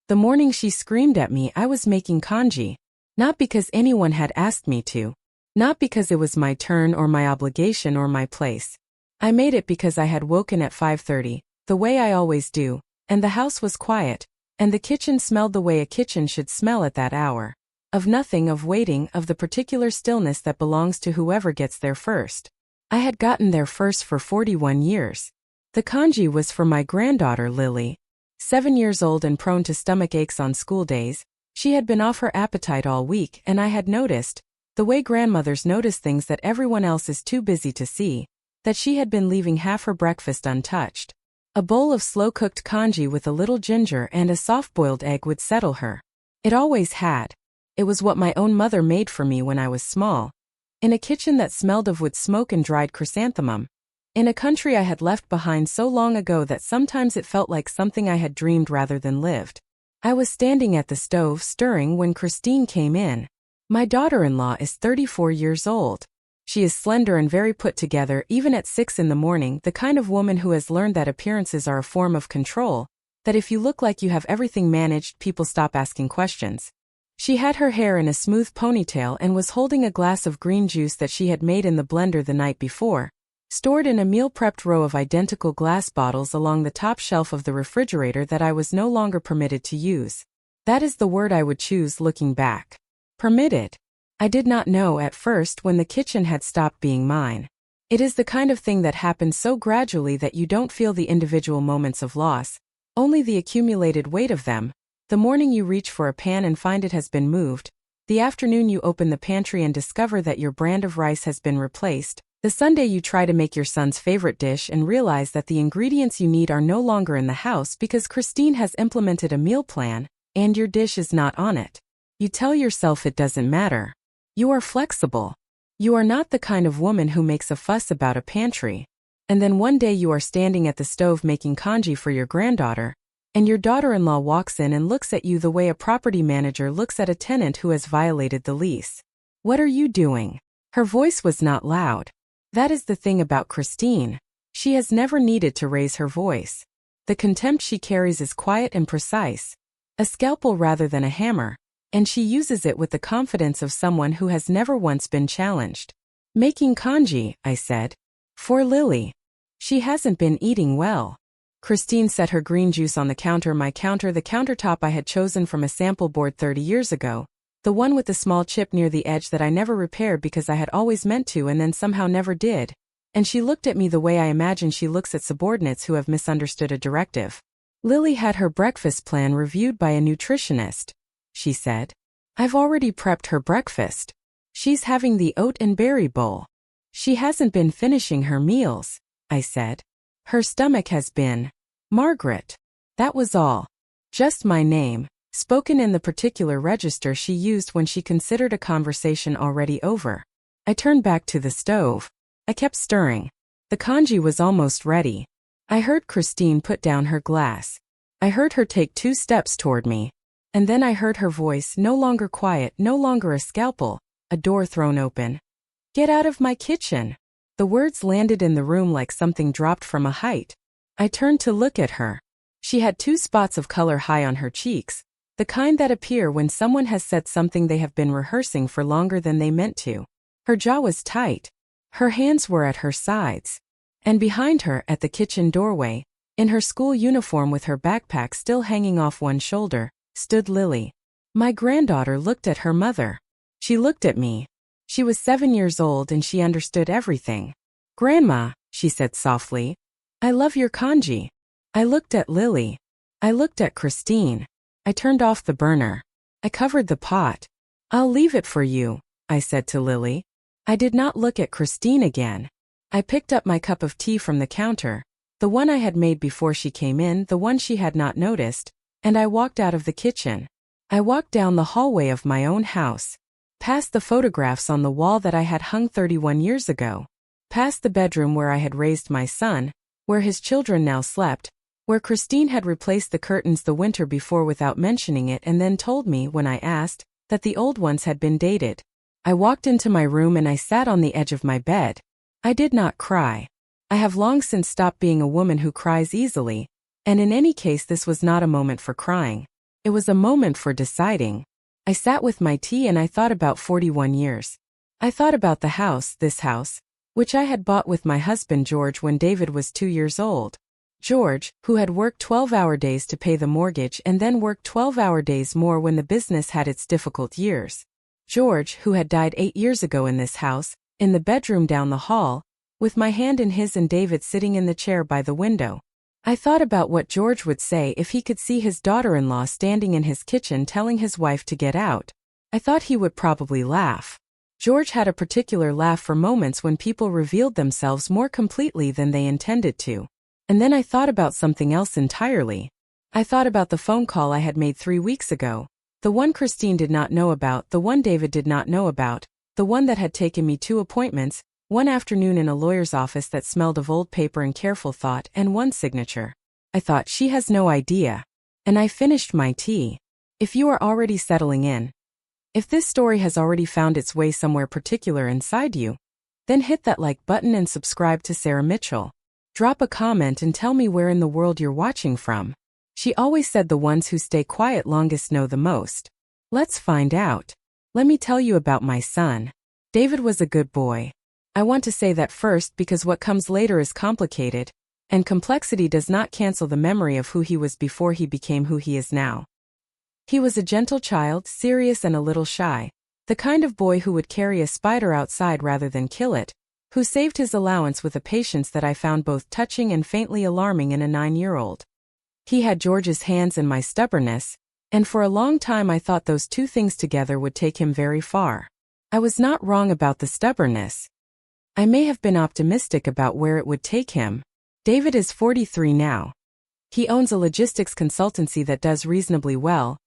The morning she screamed at me, I was making congee. Not because anyone had asked me to. Not because it was my turn or my obligation or my place. I made it because I had woken at 5:30, the way I always do, and the house was quiet, and the kitchen smelled the way a kitchen should smell at that hour. Of nothing, of waiting, of the particular stillness that belongs to whoever gets there first. I had gotten there first for 41 years. The congee was for my granddaughter Lily. 7 years old and prone to stomach aches on school days, she had been off her appetite all week, and I had noticed, the way grandmothers notice things that everyone else is too busy to see, that she had been leaving half her breakfast untouched. A bowl of slow-cooked congee with a little ginger and a soft-boiled egg would settle her. It always had. It was what my own mother made for me when I was small. In a kitchen that smelled of wood smoke and dried chrysanthemum. In a country I had left behind so long ago that sometimes it felt like something I had dreamed rather than lived. I was standing at the stove stirring when Christine came in. My daughter-in-law is 34 years old. She is slender and very put together even at 6 in the morning, the kind of woman who has learned that appearances are a form of control, that if you look like you have everything managed, people stop asking questions. She had her hair in a smooth ponytail and was holding a glass of green juice that she had made in the blender the night before, stored in a meal-prepped row of identical glass bottles along the top shelf of the refrigerator that I was no longer permitted to use. That is the word I would choose looking back. Permitted. I did not know at first when the kitchen had stopped being mine. It is the kind of thing that happens so gradually that you don't feel the individual moments of loss, only the accumulated weight of them. The morning you reach for a pan and find it has been moved, the afternoon you open the pantry and discover that your brand of rice has been replaced, the Sunday you try to make your son's favorite dish and realize that the ingredients you need are no longer in the house because Christine has implemented a meal plan, and your dish is not on it. You tell yourself it doesn't matter. You are flexible. You are not the kind of woman who makes a fuss about a pantry. And then one day you are standing at the stove making congee for your granddaughter, and your daughter-in-law walks in and looks at you the way a property manager looks at a tenant who has violated the lease. What are you doing? Her voice was not loud. That is the thing about Christine. She has never needed to raise her voice. The contempt she carries is quiet and precise. A scalpel rather than a hammer. And she uses it with the confidence of someone who has never once been challenged. Making congee, I said. For Lily. She hasn't been eating well. Christine set her green juice on the counter, the countertop I had chosen from a sample board 30 years ago, the one with the small chip near the edge that I never repaired because I had always meant to and then somehow never did. And she looked at me the way I imagine she looks at subordinates who have misunderstood a directive. Lily had her breakfast plan reviewed by a nutritionist. She said. I've already prepped her breakfast. She's having the oat and berry bowl. She hasn't been finishing her meals, I said. Her stomach has been. Margaret. That was all. Just my name, spoken in the particular register she used when she considered a conversation already over. I turned back to the stove. I kept stirring. The congee was almost ready. I heard Christine put down her glass. I heard her take 2 steps toward me. And then I heard her voice, no longer quiet, no longer a scalpel, a door thrown open. Get out of my kitchen. The words landed in the room like something dropped from a height. I turned to look at her. She had 2 spots of color high on her cheeks, the kind that appear when someone has said something they have been rehearsing for longer than they meant to. Her jaw was tight. Her hands were at her sides. And behind her, at the kitchen doorway, in her school uniform with her backpack still hanging off one shoulder, stood Lily. My granddaughter looked at her mother. She looked at me. She was 7 years old and she understood everything. Grandma, she said softly, I love your congee. I looked at Lily. I looked at Christine. I turned off the burner. I covered the pot. I'll leave it for you, I said to Lily. I did not look at Christine again. I picked up my cup of tea from the counter, the one I had made before she came in, the one she had not noticed, and I walked out of the kitchen. I walked down the hallway of my own house, past the photographs on the wall that I had hung 31 years ago, past the bedroom where I had raised my son, where his children now slept, where Christine had replaced the curtains the winter before without mentioning it and then told me, when I asked, that the old ones had been dated. I walked into my room and I sat on the edge of my bed. I did not cry. I have long since stopped being a woman who cries easily, and in any case this was not a moment for crying. It was a moment for deciding. I sat with my tea and I thought about 41 years. I thought about the house, this house, which I had bought with my husband George when David was 2 years old. George, who had worked 12-hour days to pay the mortgage and then worked 12-hour days more when the business had its difficult years. George, who had died 8 years ago in this house, in the bedroom down the hall, with my hand in his and David sitting in the chair by the window. I thought about what George would say if he could see his daughter-in-law standing in his kitchen telling his wife to get out. I thought he would probably laugh. George had a particular laugh for moments when people revealed themselves more completely than they intended to. And then I thought about something else entirely. I thought about the phone call I had made 3 weeks ago. The one Christine did not know about, the one David did not know about, the one that had taken me 2 appointments, one afternoon in a lawyer's office that smelled of old paper and careful thought, and one signature. I thought, she has no idea. And I finished my tea. If you are already settling in, if this story has already found its way somewhere particular inside you, then hit that like button and subscribe to Sarah Mitchell. Drop a comment and tell me where in the world you're watching from. She always said the ones who stay quiet longest know the most. Let's find out. Let me tell you about my son. David was a good boy. I want to say that first because what comes later is complicated, and complexity does not cancel the memory of who he was before he became who he is now. He was a gentle child, serious and a little shy, the kind of boy who would carry a spider outside rather than kill it, who saved his allowance with a patience that I found both touching and faintly alarming in a 9-year-old. He had George's hands and my stubbornness, and for a long time I thought those 2 things together would take him very far. I was not wrong about the stubbornness. I may have been optimistic about where it would take him. David is 43 now. He owns a logistics consultancy that does reasonably well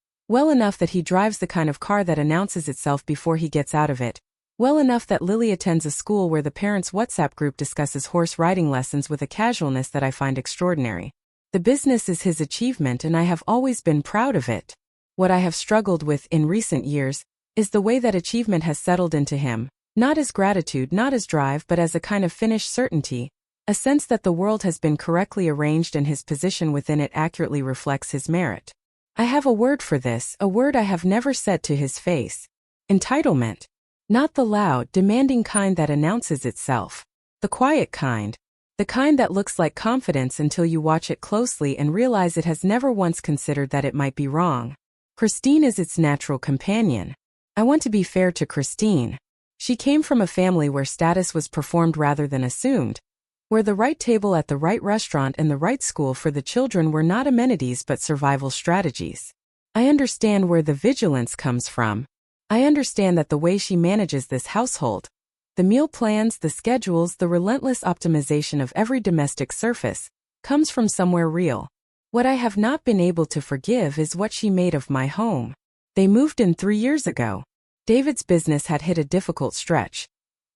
enough that he drives the kind of car that announces itself before he gets out of it, well enough that Lily attends a school where the parents' WhatsApp group discusses horse riding lessons with a casualness that I find extraordinary. The business is his achievement and I have always been proud of it. What I have struggled with in recent years is the way that achievement has settled into him. Not as gratitude, not as drive, but as a kind of finished certainty, a sense that the world has been correctly arranged and his position within it accurately reflects his merit. I have a word for this, a word I have never said to his face. Entitlement. Not the loud, demanding kind that announces itself. The quiet kind. The kind that looks like confidence until you watch it closely and realize it has never once considered that it might be wrong. Christine is its natural companion. I want to be fair to Christine. She came from a family where status was performed rather than assumed, where the right table at the right restaurant and the right school for the children were not amenities but survival strategies. I understand where the vigilance comes from. I understand that the way she manages this household, the meal plans, the schedules, the relentless optimization of every domestic surface, comes from somewhere real. What I have not been able to forgive is what she made of my home. They moved in 3 years ago. David's business had hit a difficult stretch.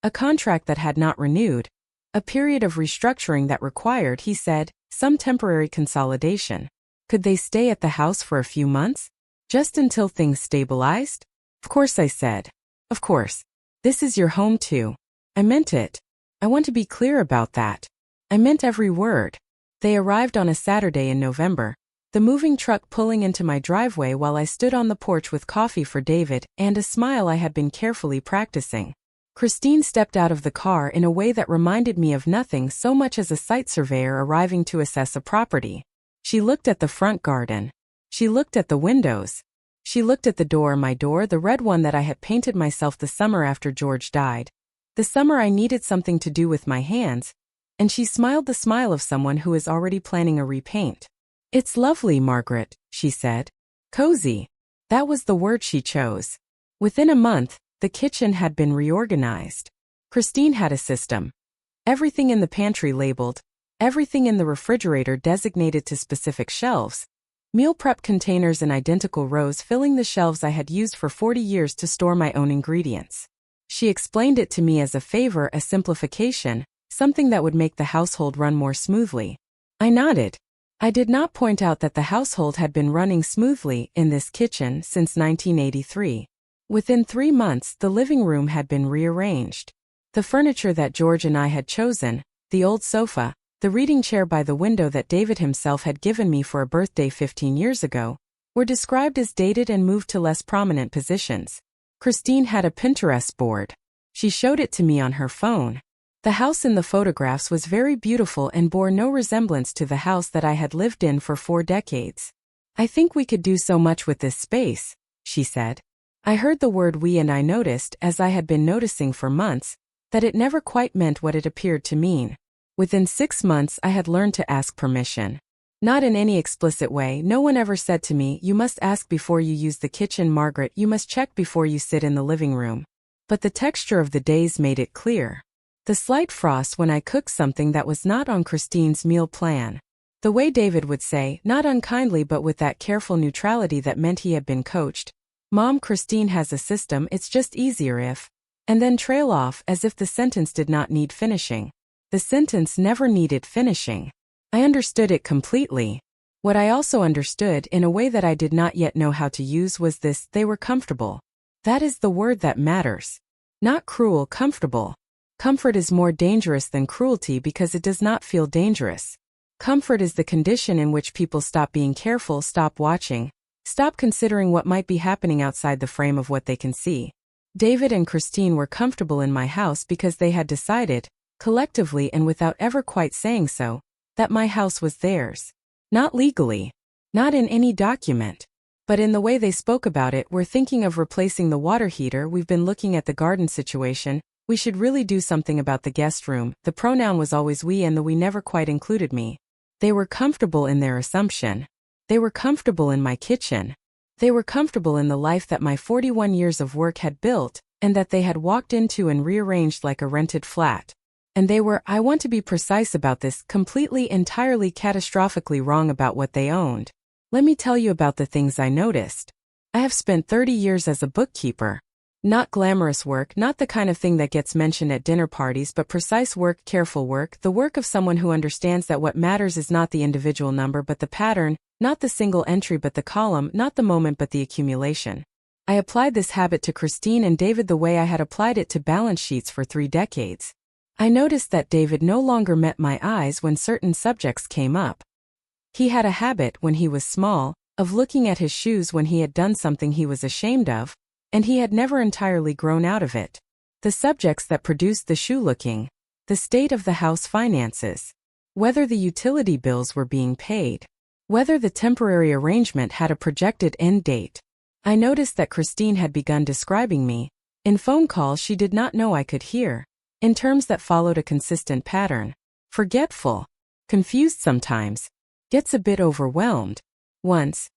A contract that had not renewed. A period of restructuring that required, he said, some temporary consolidation. Could they stay at the house for a few months? Just until things stabilized? Of course, I said. Of course. This is your home too. I meant it. I want to be clear about that. I meant every word. They arrived on a Saturday in November. The moving truck pulling into my driveway while I stood on the porch with coffee for David and a smile I had been carefully practicing. Christine stepped out of the car in a way that reminded me of nothing so much as a site surveyor arriving to assess a property. She looked at the front garden. She looked at the windows. She looked at the door, my door, the red one that I had painted myself the summer after George died. The summer I needed something to do with my hands, and she smiled the smile of someone who is already planning a repaint. It's lovely, Margaret, she said. Cozy. That was the word she chose. Within a month, the kitchen had been reorganized. Christine had a system. Everything in the pantry labeled, everything in the refrigerator designated to specific shelves. Meal prep containers in identical rows filling the shelves I had used for 40 years to store my own ingredients. She explained it to me as a favor, a simplification, something that would make the household run more smoothly. I nodded. I did not point out that the household had been running smoothly in this kitchen since 1983. Within 3 months, the living room had been rearranged. The furniture that George and I had chosen, the old sofa, the reading chair by the window that David himself had given me for a birthday 15 years ago, were described as dated and moved to less prominent positions. Christine had a Pinterest board. She showed it to me on her phone. The house in the photographs was very beautiful and bore no resemblance to the house that I had lived in for 4 decades. "I think we could do so much with this space," she said. I heard the word we and I noticed, as I had been noticing for months, that it never quite meant what it appeared to mean. Within 6 months I had learned to ask permission. Not in any explicit way. No one ever said to me, "You must ask before you use the kitchen, Margaret, you must check before you sit in the living room." But the texture of the days made it clear. The slight frost when I cooked something that was not on Christine's meal plan. The way David would say, not unkindly but with that careful neutrality that meant he had been coached, "Mom, Christine has a system, it's just easier if," and then trail off as if the sentence did not need finishing. The sentence never needed finishing. I understood it completely. What I also understood, in a way that I did not yet know how to use, was this: they were comfortable. That is the word that matters. Not cruel, comfortable. Comfort is more dangerous than cruelty because it does not feel dangerous. Comfort is the condition in which people stop being careful, stop watching, stop considering what might be happening outside the frame of what they can see. David and Christine were comfortable in my house because they had decided, collectively and without ever quite saying so, that my house was theirs. Not legally. Not in any document. But in the way they spoke about it. "We're thinking of replacing the water heater, we've been looking at the garden situation, we should really do something about the guest room." The pronoun was always we and the we never quite included me. They were comfortable in their assumption. They were comfortable in my kitchen. They were comfortable in the life that my 41 years of work had built, and that they had walked into and rearranged like a rented flat. And they were, I want to be precise about this, completely, entirely, catastrophically wrong about what they owned. Let me tell you about the things I noticed. I have spent 30 years as a bookkeeper. Not glamorous work, not the kind of thing that gets mentioned at dinner parties, but precise work, careful work, the work of someone who understands that what matters is not the individual number but the pattern, not the single entry but the column, not the moment but the accumulation. I applied this habit to Christine and David the way I had applied it to balance sheets for 3 decades. I noticed that David no longer met my eyes when certain subjects came up. He had a habit, when he was small, of looking at his shoes when he had done something he was ashamed of, and he had never entirely grown out of it. The subjects that produced the shoe looking, the state of the house finances, whether the utility bills were being paid, whether the temporary arrangement had a projected end date. I noticed that Christine had begun describing me, in phone calls she did not know I could hear, in terms that followed a consistent pattern. Forgetful, confused sometimes, gets a bit overwhelmed. Once,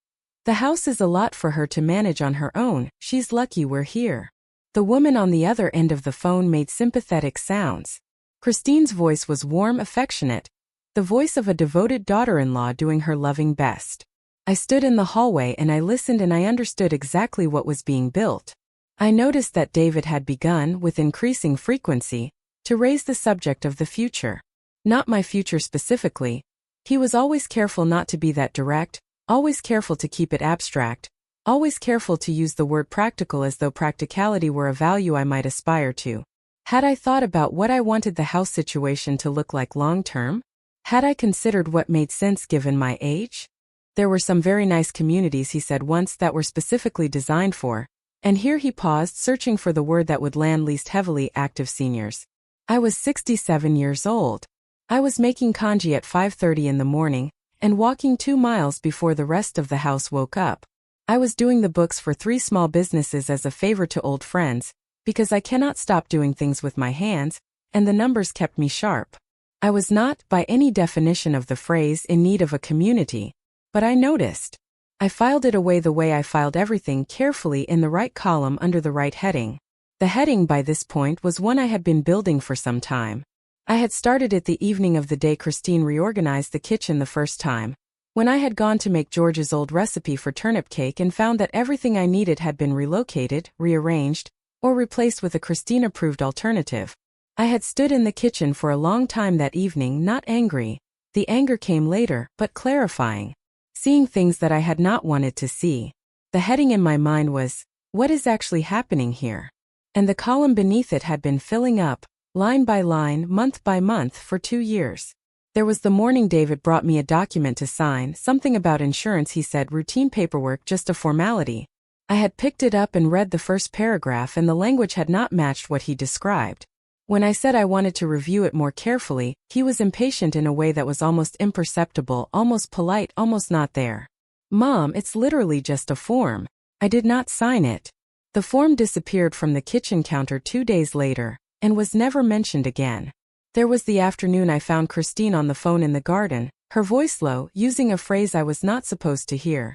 "The house is a lot for her to manage on her own, she's lucky we're here." The woman on the other end of the phone made sympathetic sounds. Christine's voice was warm, affectionate, the voice of a devoted daughter-in-law doing her loving best. I stood in the hallway and I listened and I understood exactly what was being built. I noticed that David had begun, with increasing frequency, to raise the subject of the future. Not my future specifically. He was always careful not to be that direct, always careful to keep it abstract, always careful to use the word practical as though practicality were a value I might aspire to. Had I thought about what I wanted the house situation to look like long-term? Had I considered what made sense given my age? There were some very nice communities, he said once, that were specifically designed for, and here he paused, searching for the word that would land least heavily, active seniors. I was 67 years old. I was making congee at 5:30 in the morning, and walking 2 miles before the rest of the house woke up. I was doing the books for 3 small businesses as a favor to old friends, because I cannot stop doing things with my hands, and the numbers kept me sharp. I was not, by any definition of the phrase, in need of a community, but I noticed. I filed it away the way I filed everything, carefully in the right column under the right heading. The heading by this point was one I had been building for some time. I had started it the evening of the day Christine reorganized the kitchen the first time, when I had gone to make George's old recipe for turnip cake and found that everything I needed had been relocated, rearranged, or replaced with a Christine-approved alternative. I had stood in the kitchen for a long time that evening, not angry. The anger came later, but clarifying. Seeing things that I had not wanted to see. The heading in my mind was, "What is actually happening here?" And the column beneath it had been filling up, line by line, month by month, for 2 years. There was the morning David brought me a document to sign, something about insurance. He said routine paperwork, just a formality. I had picked it up and read the first paragraph, and the language had not matched what he described. When I said I wanted to review it more carefully, he was impatient in a way that was almost imperceptible, almost polite, almost not there. Mom, it's literally just a form. I did not sign it. The form disappeared from the kitchen counter 2 days later, and was never mentioned again. There was the afternoon I found Christine on the phone in the garden, her voice low, using a phrase I was not supposed to hear.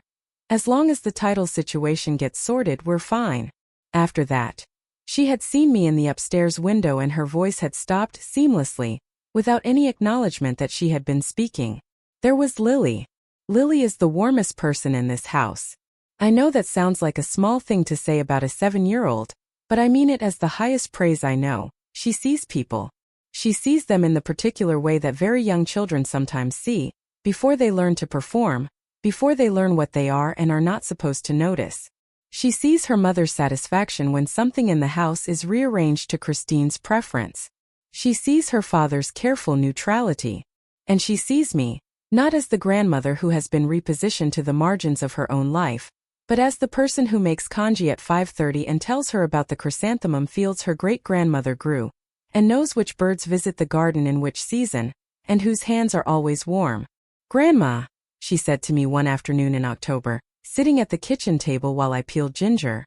As long as the title situation gets sorted, we're fine. After that. She had seen me in the upstairs window and her voice had stopped seamlessly, without any acknowledgement that she had been speaking. There was Lily. Lily is the warmest person in this house. I know that sounds like a small thing to say about a 7-year-old, but I mean it as the highest praise I know. She sees people. She sees them in the particular way that very young children sometimes see, before they learn to perform, before they learn what they are and are not supposed to notice. She sees her mother's satisfaction when something in the house is rearranged to Christine's preference. She sees her father's careful neutrality. And she sees me, not as the grandmother who has been repositioned to the margins of her own life, but as the person who makes congee at 5:30 and tells her about the chrysanthemum fields her great-grandmother grew, and knows which birds visit the garden in which season, and whose hands are always warm. Grandma, she said to me one afternoon in October, sitting at the kitchen table while I peeled ginger.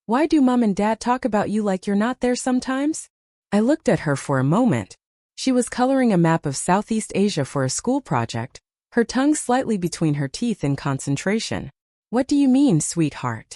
Why do Mom and Dad talk about you like you're not there sometimes? I looked at her for a moment. She was coloring a map of Southeast Asia for a school project, her tongue slightly between her teeth in concentration. What do you mean, sweetheart?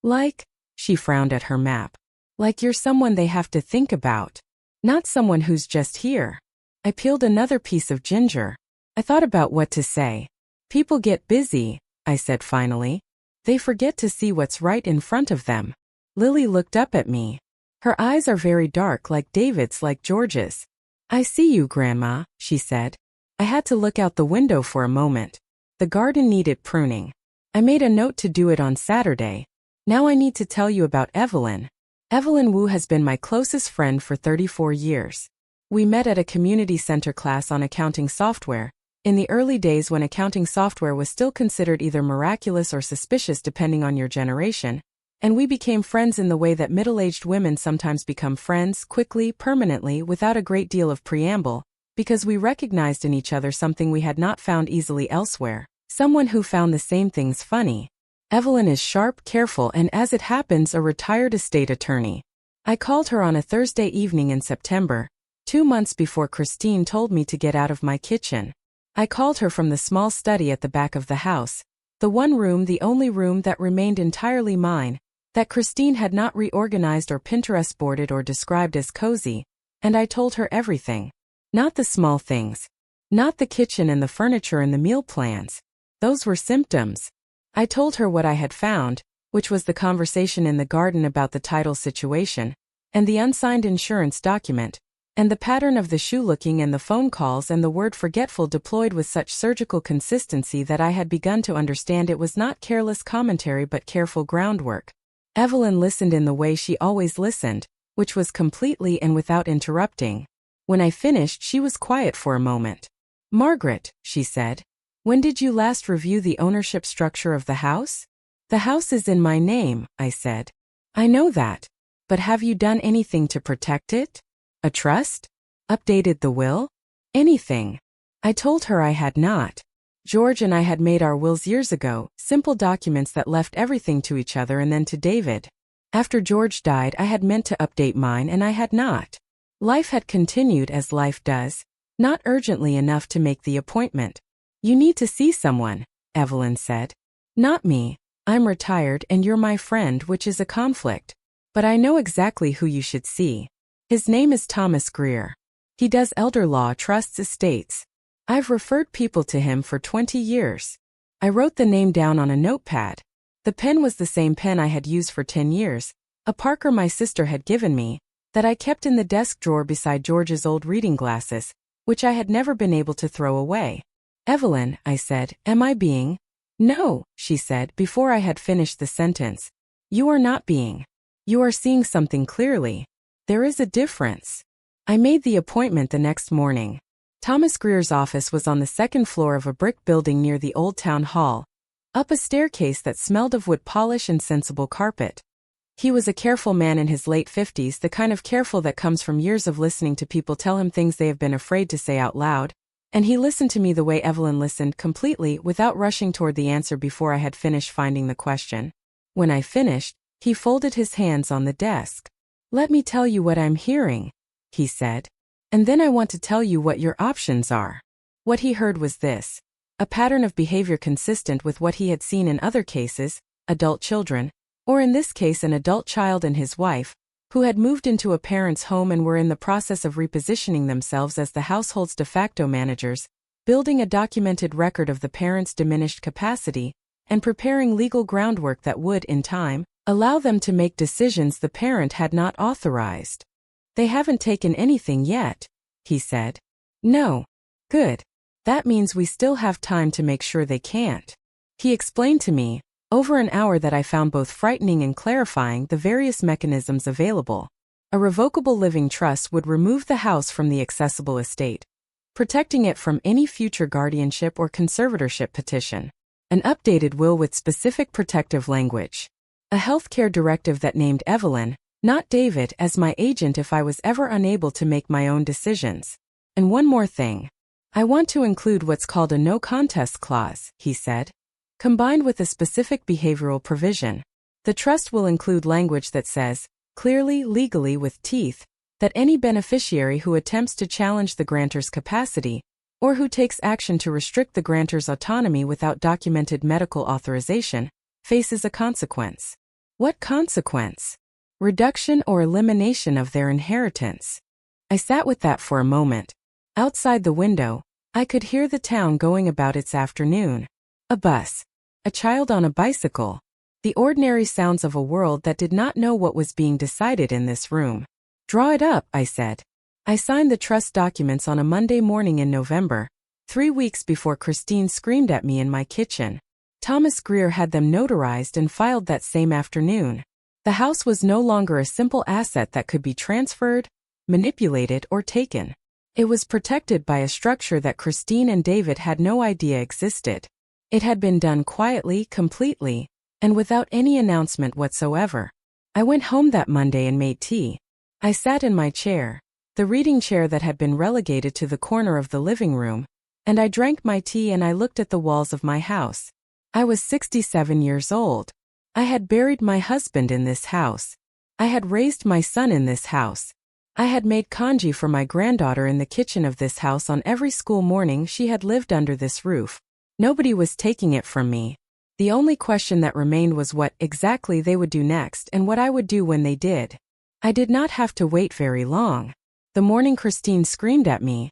Like, she frowned at her map. Like you're someone they have to think about. Not someone who's just here. I peeled another piece of ginger. I thought about what to say. People get busy, I said finally. They forget to see what's right in front of them. Lily looked up at me. Her eyes are very dark, like David's, like George's. I see you, Grandma, she said. I had to look out the window for a moment. The garden needed pruning. I made a note to do it on Saturday. Now I need to tell you about Evelyn. Evelyn Wu has been my closest friend for 34 years. We met at a community center class on accounting software, in the early days when accounting software was still considered either miraculous or suspicious depending on your generation, and we became friends in the way that middle-aged women sometimes become friends, quickly, permanently, without a great deal of preamble, because we recognized in each other something we had not found easily elsewhere, someone who found the same things funny. Evelyn is sharp, careful, and as it happens, a retired estate attorney. I called her on a Thursday evening in September, 2 months before Christine told me to get out of my kitchen. I called her from the small study at the back of the house, the one room, the only room that remained entirely mine, that Christine had not reorganized or Pinterest boarded or described as cozy, and I told her everything. Not the small things. Not the kitchen and the furniture and the meal plans. Those were symptoms. I told her what I had found, which was the conversation in the garden about the title situation, and the unsigned insurance document, and the pattern of the shoe looking and the phone calls and the word forgetful deployed with such surgical consistency that I had begun to understand it was not careless commentary but careful groundwork. Evelyn listened in the way she always listened, which was completely and without interrupting. When I finished, she was quiet for a moment. Margaret, she said, when did you last review the ownership structure of the house? The house is in my name, I said. I know that. But have you done anything to protect it? A trust? Updated the will? Anything. I told her I had not. George and I had made our wills years ago, simple documents that left everything to each other and then to David. After George died, I had meant to update mine and I had not. Life had continued as life does, not urgently enough to make the appointment. You need to see someone, Evelyn said. Not me. I'm retired and you're my friend, which is a conflict. But I know exactly who you should see. His name is Thomas Greer. He does elder law, trusts, estates. I've referred people to him for 20 years. I wrote the name down on a notepad. The pen was the same pen I had used for 10 years, a Parker my sister had given me, that I kept in the desk drawer beside George's old reading glasses, which I had never been able to throw away. Evelyn, I said, am I being? No, she said before I had finished the sentence. You are not being. You are seeing something clearly. There is a difference. I made the appointment the next morning. Thomas Greer's office was on the second floor of a brick building near the old town hall, up a staircase that smelled of wood polish and sensible carpet. He was a careful man in his late 50s, the kind of careful that comes from years of listening to people tell him things they have been afraid to say out loud, and he listened to me the way Evelyn listened, completely, without rushing toward the answer before I had finished finding the question. When I finished, he folded his hands on the desk. "Let me tell you what I'm hearing," he said. "And then I want to tell you what your options are." What he heard was this: a pattern of behavior consistent with what he had seen in other cases, adult children, or in this case an adult child and his wife, who had moved into a parent's home and were in the process of repositioning themselves as the household's de facto managers, building a documented record of the parent's diminished capacity, and preparing legal groundwork that would, in time, allow them to make decisions the parent had not authorized. "They haven't taken anything yet," he said. "No. Good. That means we still have time to make sure they can't." He explained to me, over an hour, that I found both frightening and clarifying, the various mechanisms available. A revocable living trust would remove the house from the accessible estate, protecting it from any future guardianship or conservatorship petition. An updated will with specific protective language. A healthcare directive that named Evelyn, not David, as my agent if I was ever unable to make my own decisions. "And one more thing. I want to include what's called a no contest clause," he said, combined with a specific behavioral provision. The trust will include language that says, clearly, legally with teeth, that any beneficiary who attempts to challenge the grantor's capacity, or who takes action to restrict the grantor's autonomy without documented medical authorization, faces a consequence. What consequence? Reduction or elimination of their inheritance. I sat with that for a moment. Outside the window, I could hear the town going about its afternoon. A bus. A child on a bicycle. The ordinary sounds of a world that did not know what was being decided in this room. "Draw it up," I said. I signed the trust documents on a Monday morning in November, 3 weeks before Christine screamed at me in my kitchen. Thomas Greer had them notarized and filed that same afternoon. The house was no longer a simple asset that could be transferred, manipulated, or taken. It was protected by a structure that Christine and David had no idea existed. It had been done quietly, completely, and without any announcement whatsoever. I went home that Monday and made tea. I sat in my chair, the reading chair that had been relegated to the corner of the living room, and I drank my tea and I looked at the walls of my house. I was 67 years old. I had buried my husband in this house. I had raised my son in this house. I had made congee for my granddaughter in the kitchen of this house on every school morning she had lived under this roof. Nobody was taking it from me. The only question that remained was what exactly they would do next and what I would do when they did. I did not have to wait very long. The morning Christine screamed at me,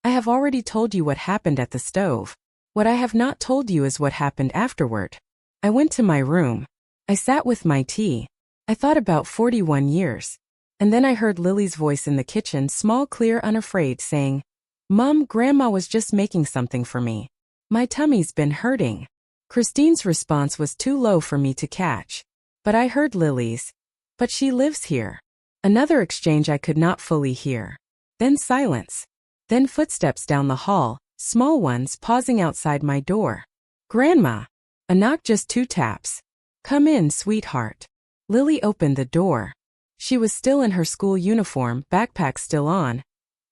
"I have already told you what happened at the stove. What I have not told you is what happened afterward." I went to my room. I sat with my tea. I thought about 41 years. And then I heard Lily's voice in the kitchen, small, clear, unafraid, saying, "Mom, Grandma was just making something for me. My tummy's been hurting." Christine's response was too low for me to catch. But I heard Lily's, "But she lives here." Another exchange I could not fully hear. Then silence. Then footsteps down the hall, small ones, pausing outside my door. "Grandma." A knock, just 2 taps. "Come in, sweetheart." Lily opened the door. She was still in her school uniform, backpack still on,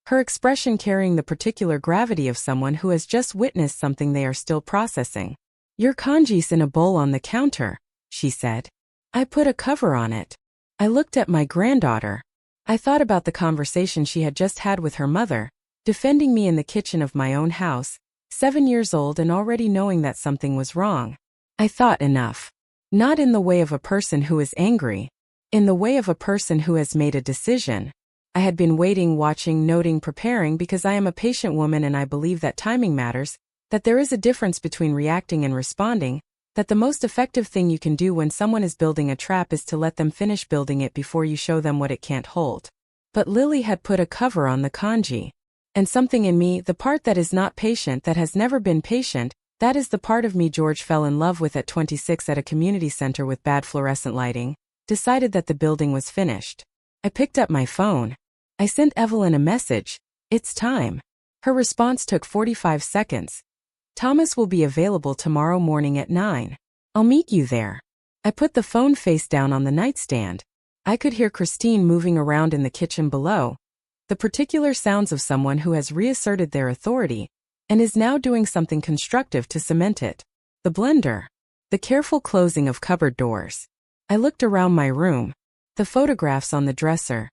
her expression carrying the particular gravity of someone who has just witnessed something they are still processing. "Your congee's in a bowl on the counter," she said. "I put a cover on it." I looked at my granddaughter. I thought about the conversation she had just had with her mother, defending me in the kitchen of my own house, 7 years old and already knowing that something was wrong. I thought enough. Not in the way of a person who is angry. In the way of a person who has made a decision. I had been waiting, watching, noting, preparing because I am a patient woman and I believe that timing matters, that there is a difference between reacting and responding, that the most effective thing you can do when someone is building a trap is to let them finish building it before you show them what it can't hold. But Lily had put a cover on the congee. And something in me, the part that is not patient, that has never been patient, that is the part of me George fell in love with at 26 at a community center with bad fluorescent lighting, decided that the building was finished. I picked up my phone. I sent Evelyn a message. "It's time." Her response took 45 seconds. Thomas will be available tomorrow morning at 9. I'll meet you there. I put the phone face down on the nightstand. I could hear Christine moving around in the kitchen below, the particular sounds of someone who has reasserted their authority and is now doing something constructive to cement it. The blender. The careful closing of cupboard doors. I looked around my room. The photographs on the dresser.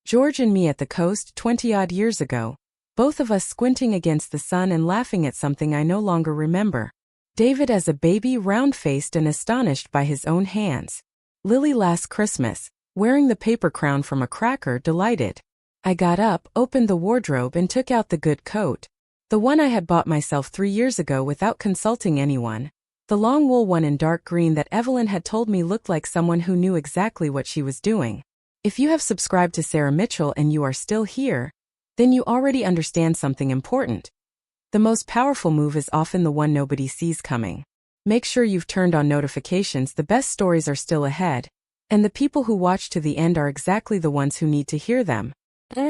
George and me at the coast 20-odd years ago. Both of us squinting against the sun and laughing at something I no longer remember. David as a baby, round-faced and astonished by his own hands. Lily last Christmas, wearing the paper crown from a cracker, delighted. I got up, opened the wardrobe and took out the good coat. The one I had bought myself 3 years ago without consulting anyone. The long wool one in dark green that Evelyn had told me looked like someone who knew exactly what she was doing. If you have subscribed to Sarah Mitchell and you are still here, then you already understand something important. The most powerful move is often the one nobody sees coming. Make sure you've turned on notifications. The best stories are still ahead, and the people who watch to the end are exactly the ones who need to hear them. The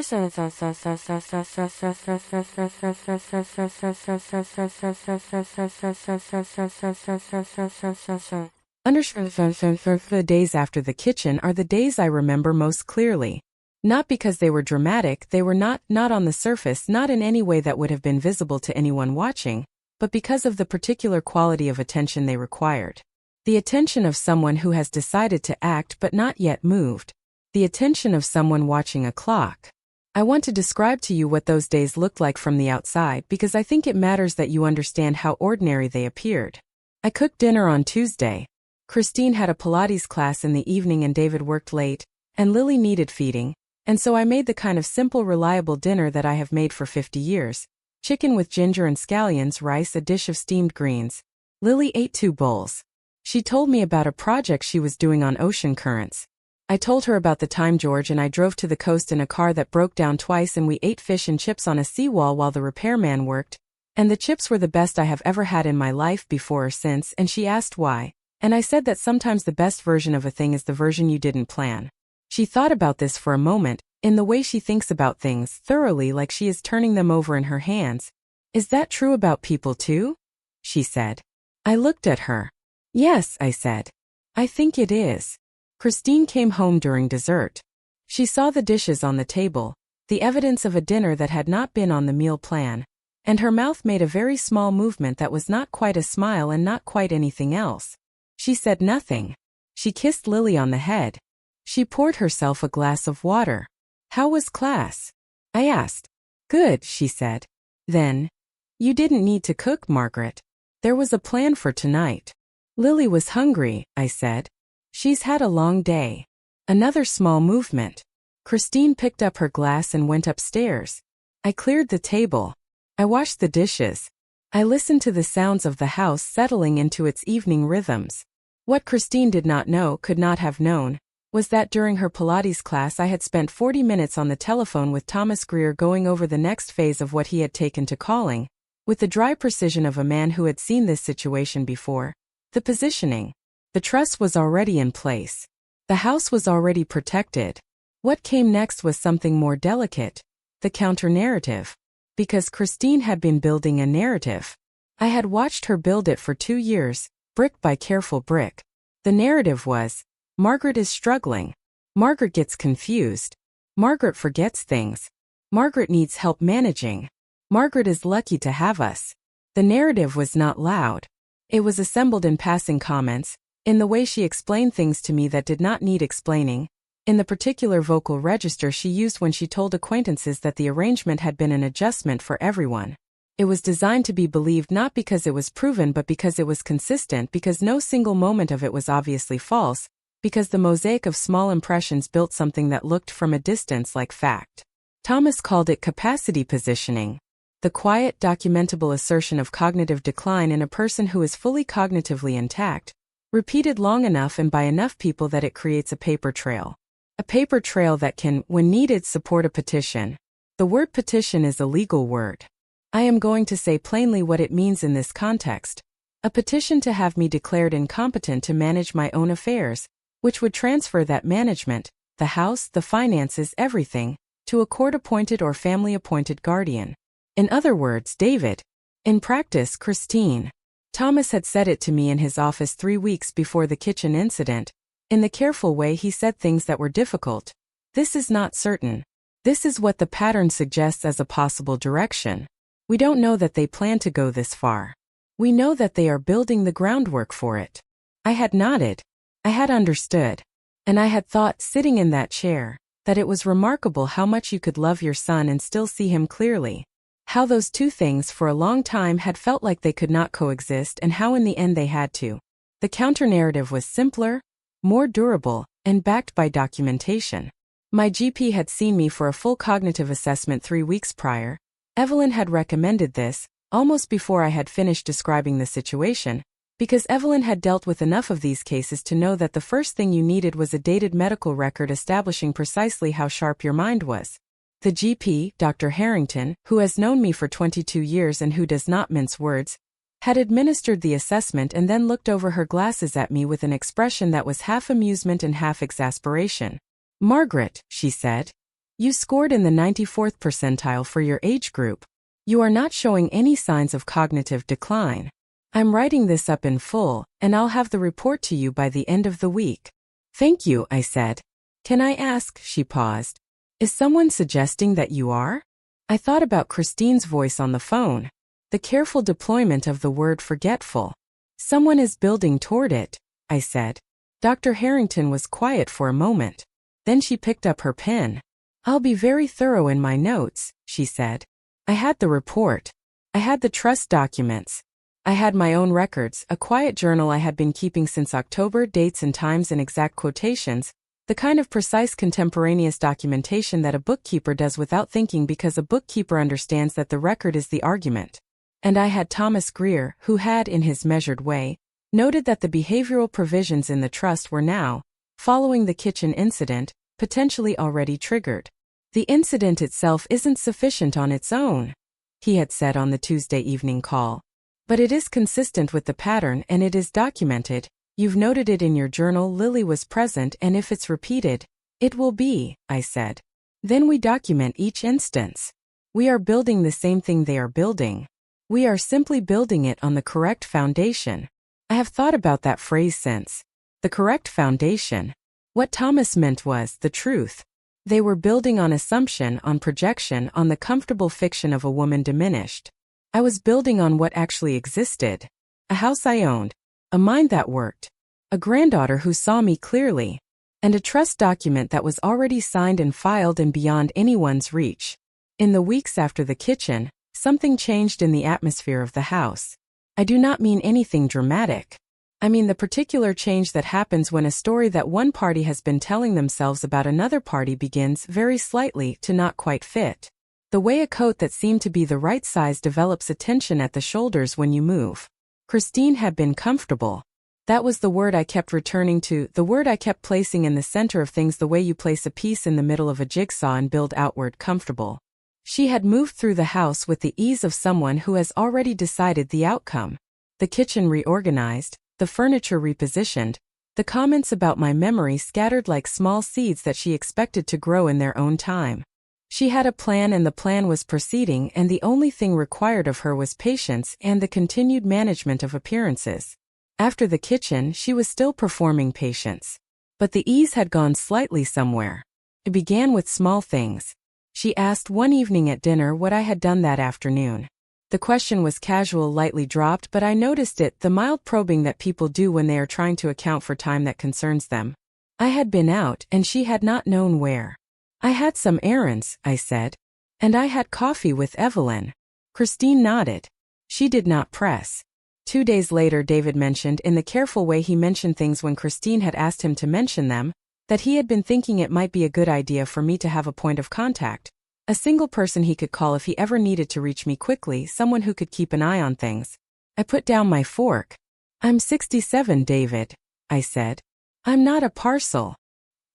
days after the kitchen are the days I remember most clearly. Not because they were dramatic, they were not on the surface, not in any way that would have been visible to anyone watching, but because of the particular quality of attention they required. The attention of someone who has decided to act but not yet moved. The attention of someone watching a clock. I want to describe to you what those days looked like from the outside because I think it matters that you understand how ordinary they appeared. I cooked dinner on Tuesday. Christine had a Pilates class in the evening and David worked late, and Lily needed feeding, and so I made the kind of simple, reliable dinner that I have made for 50 years. Chicken with ginger and scallions, rice, a dish of steamed greens. Lily ate 2 bowls. She told me about a project she was doing on ocean currents. I told her about the time George and I drove to the coast in a car that broke down twice and we ate fish and chips on a seawall while the repairman worked, and the chips were the best I have ever had in my life before or since, and she asked why, and I said that sometimes the best version of a thing is the version you didn't plan. She thought about this for a moment, in the way she thinks about things, thoroughly, like she is turning them over in her hands. Is that true about people too? She said. I looked at her. Yes, I said. I think it is. Christine came home during dessert. She saw the dishes on the table, the evidence of a dinner that had not been on the meal plan, and her mouth made a very small movement that was not quite a smile and not quite anything else. She said nothing. She kissed Lily on the head. She poured herself a glass of water. How was class? I asked. Good, she said. Then, you didn't need to cook, Margaret. There was a plan for tonight. Lily was hungry, I said. She's had a long day. Another small movement. Christine picked up her glass and went upstairs. I cleared the table. I washed the dishes. I listened to the sounds of the house settling into its evening rhythms. What Christine did not know, could not have known, was that during her Pilates class I had spent 40 minutes on the telephone with Thomas Greer going over the next phase of what he had taken to calling, with the dry precision of a man who had seen this situation before, the positioning. The truss was already in place. The house was already protected. What came next was something more delicate, the counter-narrative. Because Christine had been building a narrative. I had watched her build it for 2 years, brick by careful brick. The narrative was, Margaret is struggling. Margaret gets confused. Margaret forgets things. Margaret needs help managing. Margaret is lucky to have us. The narrative was not loud. It was assembled in passing comments, in the way she explained things to me that did not need explaining, in the particular vocal register she used when she told acquaintances that the arrangement had been an adjustment for everyone. It was designed to be believed not because it was proven but because it was consistent, because no single moment of it was obviously false, because the mosaic of small impressions built something that looked from a distance like fact. Thomas called it capacity positioning. The quiet, documentable assertion of cognitive decline in a person who is fully cognitively intact, repeated long enough and by enough people that it creates a paper trail. A paper trail that can, when needed, support a petition. The word petition is a legal word. I am going to say plainly what it means in this context. A petition to have me declared incompetent to manage my own affairs, which would transfer that management, the house, the finances, everything, to a court-appointed or family-appointed guardian. In other words, David. In practice, Christine. Thomas had said it to me in his office 3 weeks before the kitchen incident. In the careful way he said things that were difficult. This is not certain. This is what the pattern suggests as a possible direction. We don't know that they plan to go this far. We know that they are building the groundwork for it. I had nodded. I had understood. And I had thought, sitting in that chair, that it was remarkable how much you could love your son and still see him clearly. How those two things for a long time had felt like they could not coexist and how in the end they had to. The counter-narrative was simpler, more durable, and backed by documentation. My GP had seen me for a full cognitive assessment 3 weeks prior. Evelyn had recommended this, almost before I had finished describing the situation, because Evelyn had dealt with enough of these cases to know that the first thing you needed was a dated medical record establishing precisely how sharp your mind was. The GP, Dr. Harrington, who has known me for 22 years and who does not mince words, had administered the assessment and then looked over her glasses at me with an expression that was half amusement and half exasperation. "Margaret," she said, "you scored in the 94th percentile for your age group. You are not showing any signs of cognitive decline. I'm writing this up in full, and I'll have the report to you by the end of the week." "Thank you," I said. "Can I ask," she paused, "is someone suggesting that you are?" I thought about Christine's voice on the phone. The careful deployment of the word forgetful. "Someone is building toward it," I said. Dr. Harrington was quiet for a moment. Then she picked up her pen. "I'll be very thorough in my notes," she said. I had the report. I had the trust documents. I had my own records, a quiet journal I had been keeping since October, dates and times and exact quotations, the kind of precise contemporaneous documentation that a bookkeeper does without thinking because a bookkeeper understands that the record is the argument. And I had Thomas Greer, who had, in his measured way, noted that the behavioral provisions in the trust were now, following the kitchen incident, potentially already triggered. "The incident itself isn't sufficient on its own," he had said on the Tuesday evening call. "But it is consistent with the pattern and it is documented. You've noted it in your journal. Lily was present, and if it's repeated, it will be," I said. "Then we document each instance. We are building the same thing they are building. We are simply building it on the correct foundation." I have thought about that phrase since. The correct foundation. What Thomas meant was the truth. They were building on assumption, on projection, on the comfortable fiction of a woman diminished. I was building on what actually existed. A house I owned. A mind that worked. A granddaughter who saw me clearly. And a trust document that was already signed and filed and beyond anyone's reach. In the weeks after the kitchen, something changed in the atmosphere of the house. I do not mean anything dramatic. I mean the particular change that happens when a story that one party has been telling themselves about another party begins, very slightly, to not quite fit. The way a coat that seemed to be the right size develops a tension at the shoulders when you move. Christine had been comfortable. That was the word I kept returning to, the word I kept placing in the center of things, the way you place a piece in the middle of a jigsaw and build outward, comfortable. She had moved through the house with the ease of someone who has already decided the outcome. The kitchen reorganized, the furniture repositioned, the comments about my memory scattered like small seeds that she expected to grow in their own time. She had a plan and the plan was proceeding, and the only thing required of her was patience and the continued management of appearances. After the kitchen, she was still performing patience. But the ease had gone slightly somewhere. It began with small things. She asked one evening at dinner what I had done that afternoon. The question was casual, lightly dropped, but I noticed it, the mild probing that people do when they are trying to account for time that concerns them. I had been out, and she had not known where. "I had some errands," I said. "And I had coffee with Evelyn." Christine nodded. She did not press. 2 days later, David mentioned, in the careful way he mentioned things when Christine had asked him to mention them, that he had been thinking it might be a good idea for me to have a point of contact. A single person he could call if he ever needed to reach me quickly, someone who could keep an eye on things. I put down my fork. "I'm 67, David," I said. "I'm not a parcel."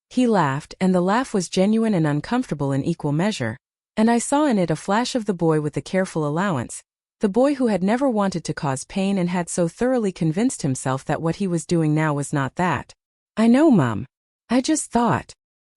He laughed, and the laugh was genuine and uncomfortable in equal measure, and I saw in it a flash of the boy with the careful allowance, the boy who had never wanted to cause pain and had so thoroughly convinced himself that what he was doing now was not that. "I know, Mum. I just thought.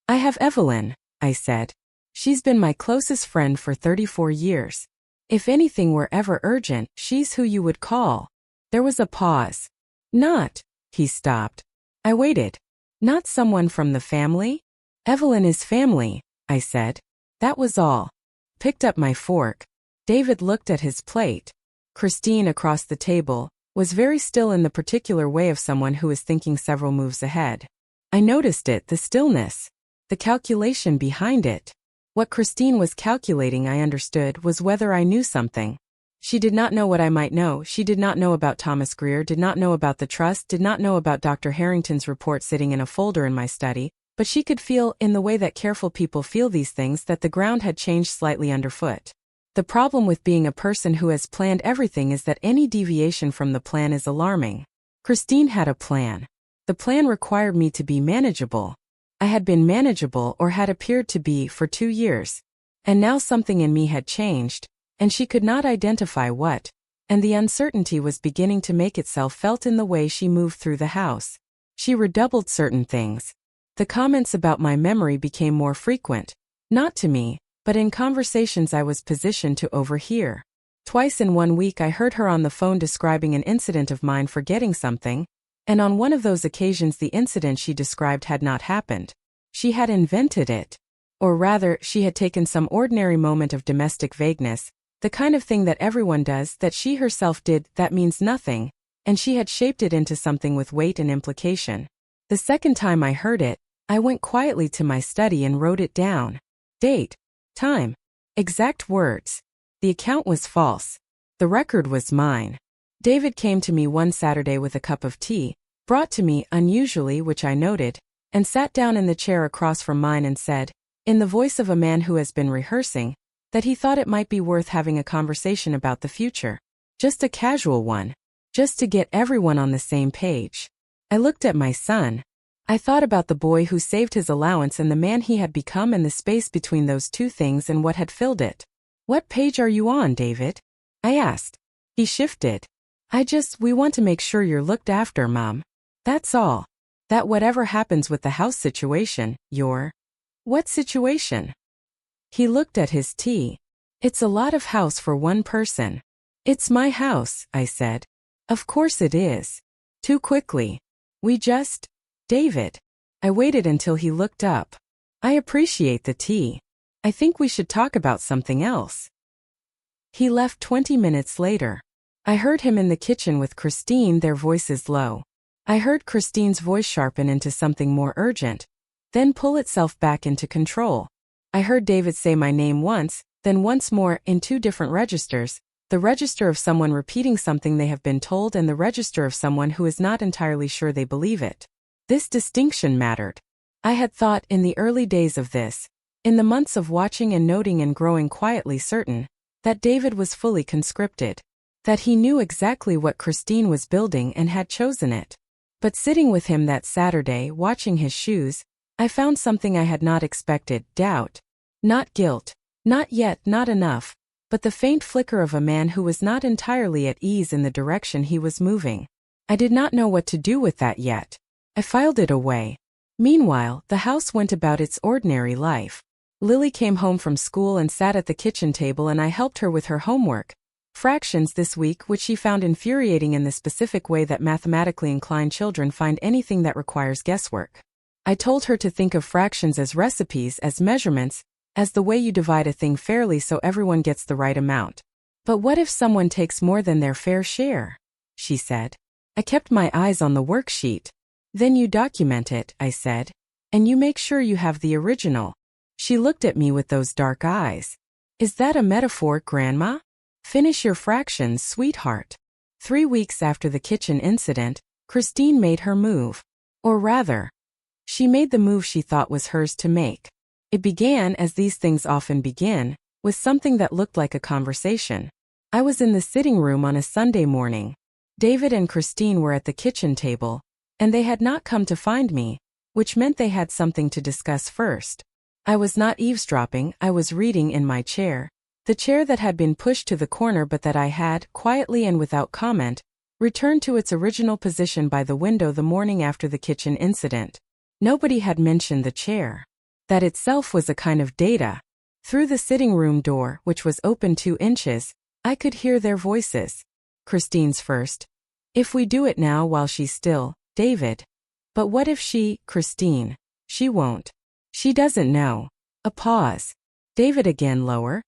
I have Evelyn," I said. "She's been my closest friend for 34 years. If anything were ever urgent, she's who you would call. There was a pause. Not, he stopped. I waited. Not someone from the family? Evelyn is family, I said. That was all. Picked up my fork. David looked at his plate. Christine, across the table, was very still in the particular way of someone who is thinking several moves ahead. I noticed it, the stillness. The calculation behind it. What Christine was calculating, I understood, was whether I knew something. She did not know what I might know. She did not know about Thomas Greer, did not know about the trust, did not know about Dr. Harrington's report sitting in a folder in my study, but she could feel, in the way that careful people feel these things, that the ground had changed slightly underfoot. The problem with being a person who has planned everything is that any deviation from the plan is alarming. Christine had a plan. The plan required me to be manageable. I had been manageable, or had appeared to be, for 2 years. And now something in me had changed, and she could not identify what, and the uncertainty was beginning to make itself felt in the way she moved through the house. She redoubled certain things. The comments about my memory became more frequent, not to me, but in conversations I was positioned to overhear. Twice in 1 week I heard her on the phone describing an incident of mine forgetting something, and on one of those occasions the incident she described had not happened. She had invented it. Or rather, she had taken some ordinary moment of domestic vagueness, the kind of thing that everyone does, that she herself did, that means nothing, and she had shaped it into something with weight and implication. The second time I heard it, I went quietly to my study and wrote it down. Date. Time. Exact words. The account was false. The record was mine. David came to me one Saturday with a cup of tea, brought to me unusually, which I noted, and sat down in the chair across from mine and said, in the voice of a man who has been rehearsing, that he thought it might be worth having a conversation about the future. Just a casual one. Just to get everyone on the same page. I looked at my son. I thought about the boy who saved his allowance and the man he had become, and the space between those two things and what had filled it. What page are you on, David? I asked. He shifted. We want to make sure you're looked after, Mom. That's all. That whatever happens with the house situation, What situation? He looked at his tea. It's a lot of house for one person. It's my house, I said. Of course it is. Too quickly. David. I waited until he looked up. I appreciate the tea. I think we should talk about something else. He left 20 minutes later. I heard him in the kitchen with Christine, their voices low. I heard Christine's voice sharpen into something more urgent, then pull itself back into control. I heard David say my name once, then once more, in 2 different registers, the register of someone repeating something they have been told and the register of someone who is not entirely sure they believe it. This distinction mattered. I had thought, in the early days of this, in the months of watching and noting and growing quietly certain, that David was fully conscripted. That he knew exactly what Christine was building and had chosen it. But sitting with him that Saturday, watching his shoes, I found something I had not expected: doubt. Not guilt. Not yet, not enough. But the faint flicker of a man who was not entirely at ease in the direction he was moving. I did not know what to do with that yet. I filed it away. Meanwhile, the house went about its ordinary life. Lily came home from school and sat at the kitchen table, and I helped her with her homework. Fractions this week, which she found infuriating in the specific way that mathematically inclined children find anything that requires guesswork. I told her to think of fractions as recipes, as measurements, as the way you divide a thing fairly so everyone gets the right amount. But what if someone takes more than their fair share? She said. I kept my eyes on the worksheet. Then you document it, I said. And you make sure you have the original. She looked at me with those dark eyes. Is that a metaphor, Grandma? Finish your fractions, sweetheart. 3 weeks after the kitchen incident, Christine made her move. Or rather, she made the move she thought was hers to make. It began, as these things often begin, with something that looked like a conversation. I was in the sitting room on a Sunday morning. David and Christine were at the kitchen table, and they had not come to find me, which meant they had something to discuss first. I was not eavesdropping, I was reading in my chair. The chair that had been pushed to the corner but that I had, quietly and without comment, returned to its original position by the window the morning after the kitchen incident. Nobody had mentioned the chair. That itself was a kind of data. Through the sitting room door, which was open 2 inches, I could hear their voices. Christine's first. If we do it now while she's still, David. But what if Christine? She won't. She doesn't know. A pause. David again lower.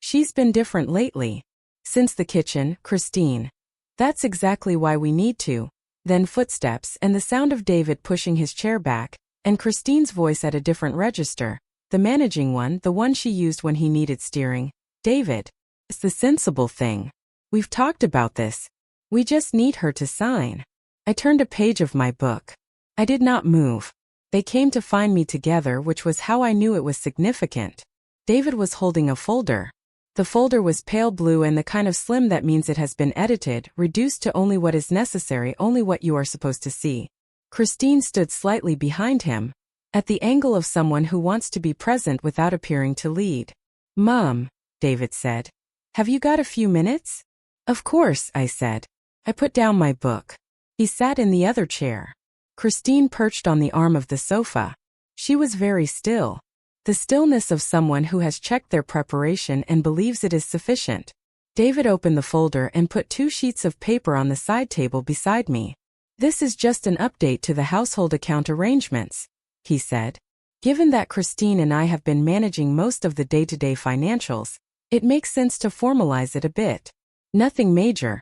She's been different lately. Since the kitchen, Christine. That's exactly why we need to. Then footsteps and the sound of David pushing his chair back, and Christine's voice at a different register. The managing one, the one she used when he needed steering. David. It's the sensible thing. We've talked about this. We just need her to sign. I turned a page of my book. I did not move. They came to find me together, which was how I knew it was significant. David was holding a folder. The folder was pale blue and the kind of slim that means it has been edited, reduced to only what is necessary, only what you are supposed to see. Christine stood slightly behind him, at the angle of someone who wants to be present without appearing to lead. Mom, David said. Have you got a few minutes? Of course, I said. I put down my book. He sat in the other chair. Christine perched on the arm of the sofa. She was very still. The stillness of someone who has checked their preparation and believes it is sufficient. David opened the folder and put 2 sheets of paper on the side table beside me. This is just an update to the household account arrangements, he said. Given that Christine and I have been managing most of the day-to-day financials, it makes sense to formalize it a bit. Nothing major.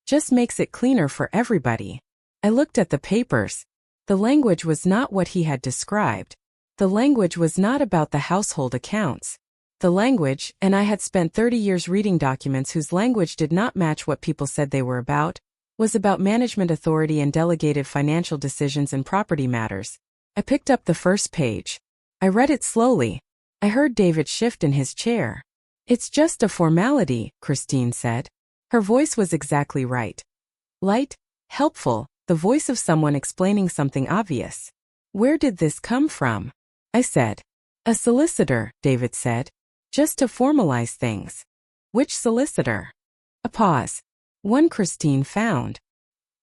Just makes it cleaner for everybody. I looked at the papers. The language was not what he had described. The language was not about the household accounts. The language, and I had spent 30 years reading documents whose language did not match what people said they were about, was about management authority and delegated financial decisions and property matters. I picked up the first page. I read it slowly. I heard David shift in his chair. It's just a formality, Christine said. Her voice was exactly right. Light, helpful, the voice of someone explaining something obvious. Where did this come from? I said. A solicitor, David said. Just to formalize things. Which solicitor? A pause. One Christine found.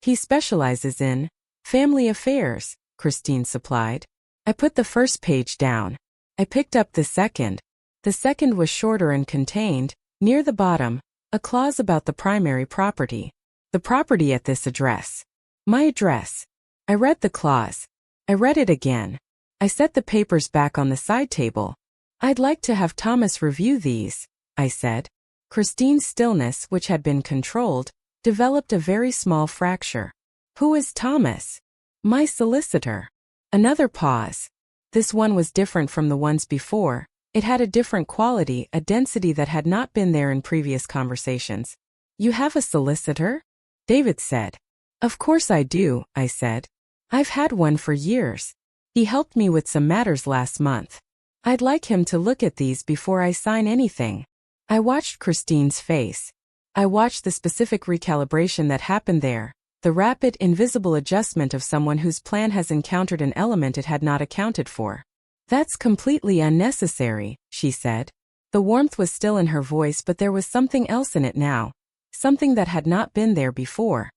He specializes in family affairs, Christine supplied. I put the first page down. I picked up the second. The second was shorter and contained, near the bottom, a clause about the primary property. The property at this address. My address. I read the clause. I read it again. I set the papers back on the side table. I'd like to have Thomas review these, I said. Christine's stillness, which had been controlled, developed a very small fracture. Who is Thomas? My solicitor. Another pause. This one was different from the ones before. It had a different quality, a density that had not been there in previous conversations. You have a solicitor? David said. Of course I do, I said. I've had one for years. He helped me with some matters last month. I'd like him to look at these before I sign anything. I watched Christine's face. I watched the specific recalibration that happened there, the rapid, invisible adjustment of someone whose plan has encountered an element it had not accounted for. That's completely unnecessary, she said. The warmth was still in her voice, but there was something else in it now. Something that had not been there before.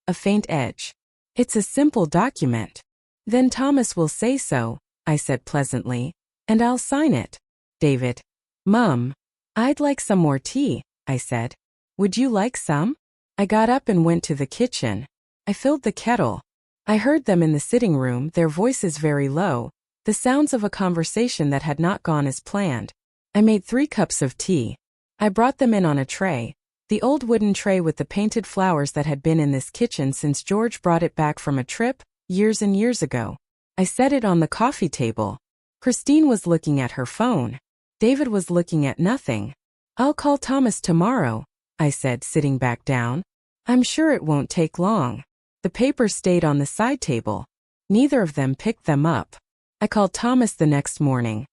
A faint edge. It's a simple document. Then Thomas will say so, I said pleasantly, and I'll sign it. David. Mum. I'd like some more tea, I said. Would you like some? I got up and went to the kitchen. I filled the kettle. I heard them in the sitting room, their voices very low, the sounds of a conversation that had not gone as planned. I made 3 cups of tea. I brought them in on a tray, the old wooden tray with the painted flowers that had been in this kitchen since George brought it back from a trip, years and years ago. I set it on the coffee table. Christine was looking at her phone. David was looking at nothing. I'll call Thomas tomorrow, I said, sitting back down. I'm sure it won't take long. The papers stayed on the side table. Neither of them picked them up. I called Thomas the next morning.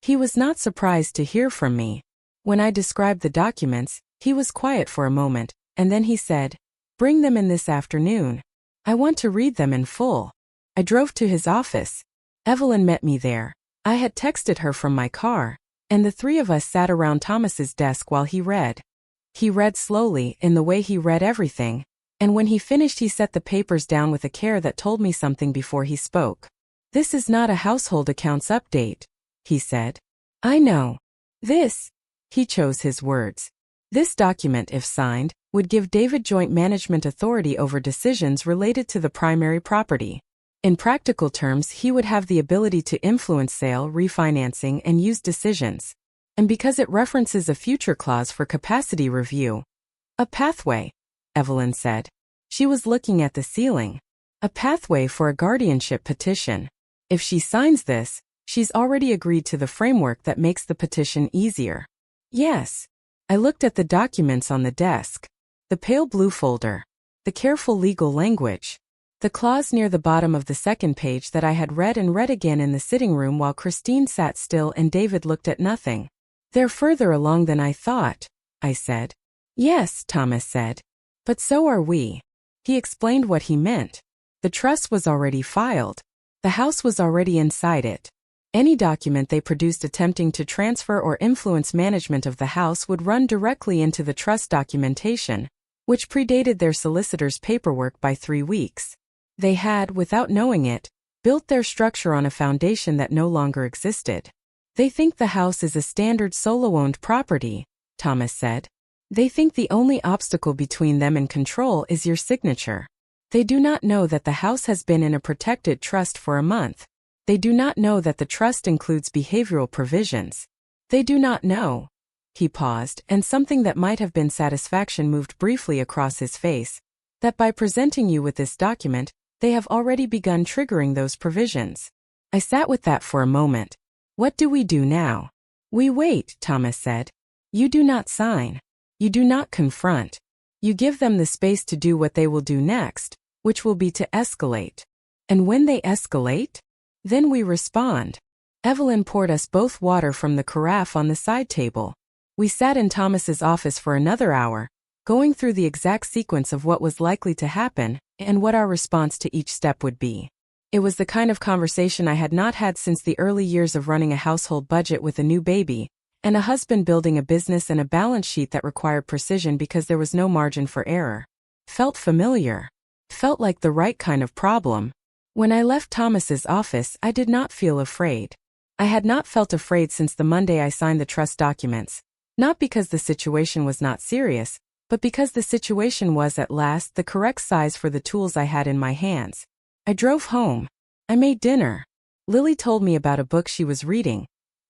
He was not surprised to hear from me. When I described the documents, he was quiet for a moment, and then he said, "Bring them in this afternoon. I want to read them in full." I drove to his office. Evelyn met me there. I had texted her from my car, and the 3 of us sat around Thomas's desk while he read. He read slowly, in the way he read everything, and when he finished he set the papers down with a care that told me something before he spoke. "This is not a household accounts update," he said. "I know. This, he chose his words. This document, if signed, would give David joint management authority over decisions related to the primary property. In practical terms, he would have the ability to influence sale, refinancing, and use decisions. And because it references a future clause for capacity review. A pathway, Evelyn said. She was looking at the ceiling. A pathway for a guardianship petition. If she signs this, she's already agreed to the framework that makes the petition easier. Yes. I looked at the documents on the desk. The pale blue folder. The careful legal language. The clause near the bottom of the second page that I had read and read again in the sitting room while Christine sat still and David looked at nothing. They're further along than I thought, I said. Yes, Thomas said. But so are we. He explained what he meant. The trust was already filed. The house was already inside it. Any document they produced attempting to transfer or influence management of the house would run directly into the trust documentation, which predated their solicitor's paperwork by 3 weeks. They had, without knowing it, built their structure on a foundation that no longer existed. They think the house is a standard solo-owned property, Thomas said. They think the only obstacle between them and control is your signature. They do not know that the house has been in a protected trust for a month. They do not know that the trust includes behavioral provisions. They do not know. He paused, and something that might have been satisfaction moved briefly across his face, that by presenting you with this document, they have already begun triggering those provisions. I sat with that for a moment. What do we do now? We wait, Thomas said. You do not sign. You do not confront. You give them the space to do what they will do next, which will be to escalate. And when they escalate, then we respond. Evelyn poured us both water from the carafe on the side table. We sat in Thomas's office for another hour, going through the exact sequence of what was likely to happen and what our response to each step would be. It was the kind of conversation I had not had since the early years of running a household budget with a new baby, and a husband building a business and a balance sheet that required precision because there was no margin for error. Felt familiar. Felt like the right kind of problem. When I left Thomas's office, I did not feel afraid. I had not felt afraid since the Monday I signed the trust documents, not because the situation was not serious, but because the situation was at last the correct size for the tools I had in my hands. I drove home. I made dinner. Lily told me about a book she was reading,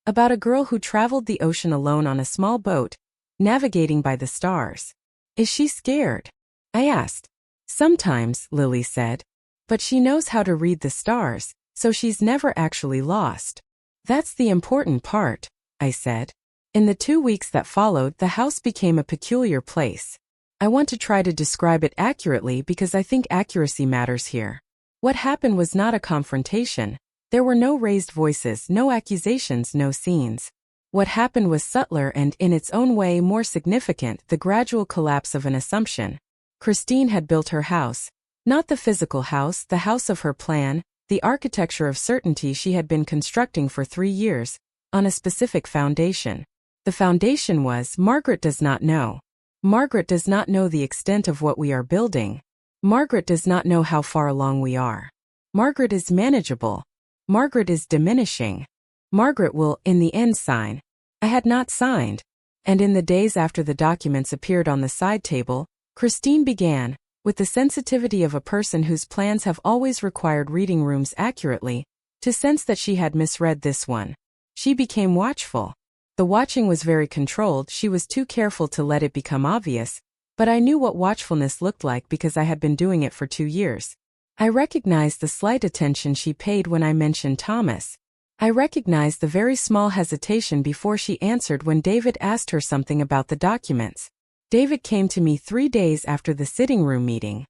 about a girl who traveled the ocean alone on a small boat, navigating by the stars. Is she scared? I asked. Sometimes, Lily said. But she knows how to read the stars, so she's never actually lost. That's the important part, I said. In the 2 weeks that followed, the house became a peculiar place. I want to try to describe it accurately because I think accuracy matters here. What happened was not a confrontation. There were no raised voices, no accusations, no scenes. What happened was subtler and, in its own way, more significant, the gradual collapse of an assumption. Christine had built her house. Not the physical house, the house of her plan, the architecture of certainty she had been constructing for 3 years, on a specific foundation. The foundation was, Margaret does not know. Margaret does not know the extent of what we are building. Margaret does not know how far along we are. Margaret is manageable. Margaret is diminishing. Margaret will, in the end, sign. I had not signed. And in the days after the documents appeared on the side table, Christine began, with the sensitivity of a person whose plans have always required reading rooms accurately, to sense that she had misread this one. She became watchful. The watching was very controlled, she was too careful to let it become obvious, but I knew what watchfulness looked like because I had been doing it for 2 years. I recognized the slight attention she paid when I mentioned Thomas. I recognized the very small hesitation before she answered when David asked her something about the documents. David came to me 3 days after the sitting room meeting.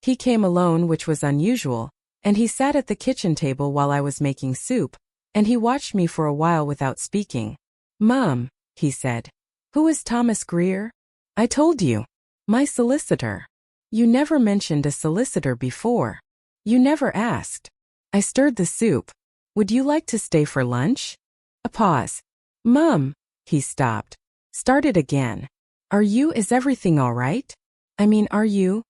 He came alone, which was unusual, and he sat at the kitchen table while I was making soup, and he watched me for a while without speaking. Mom, he said. Who is Thomas Greer? I told you. My solicitor. You never mentioned a solicitor before. You never asked. I stirred the soup. Would you like to stay for lunch? A pause. Mom, he stopped. Started again. Is everything all right? I mean, are you?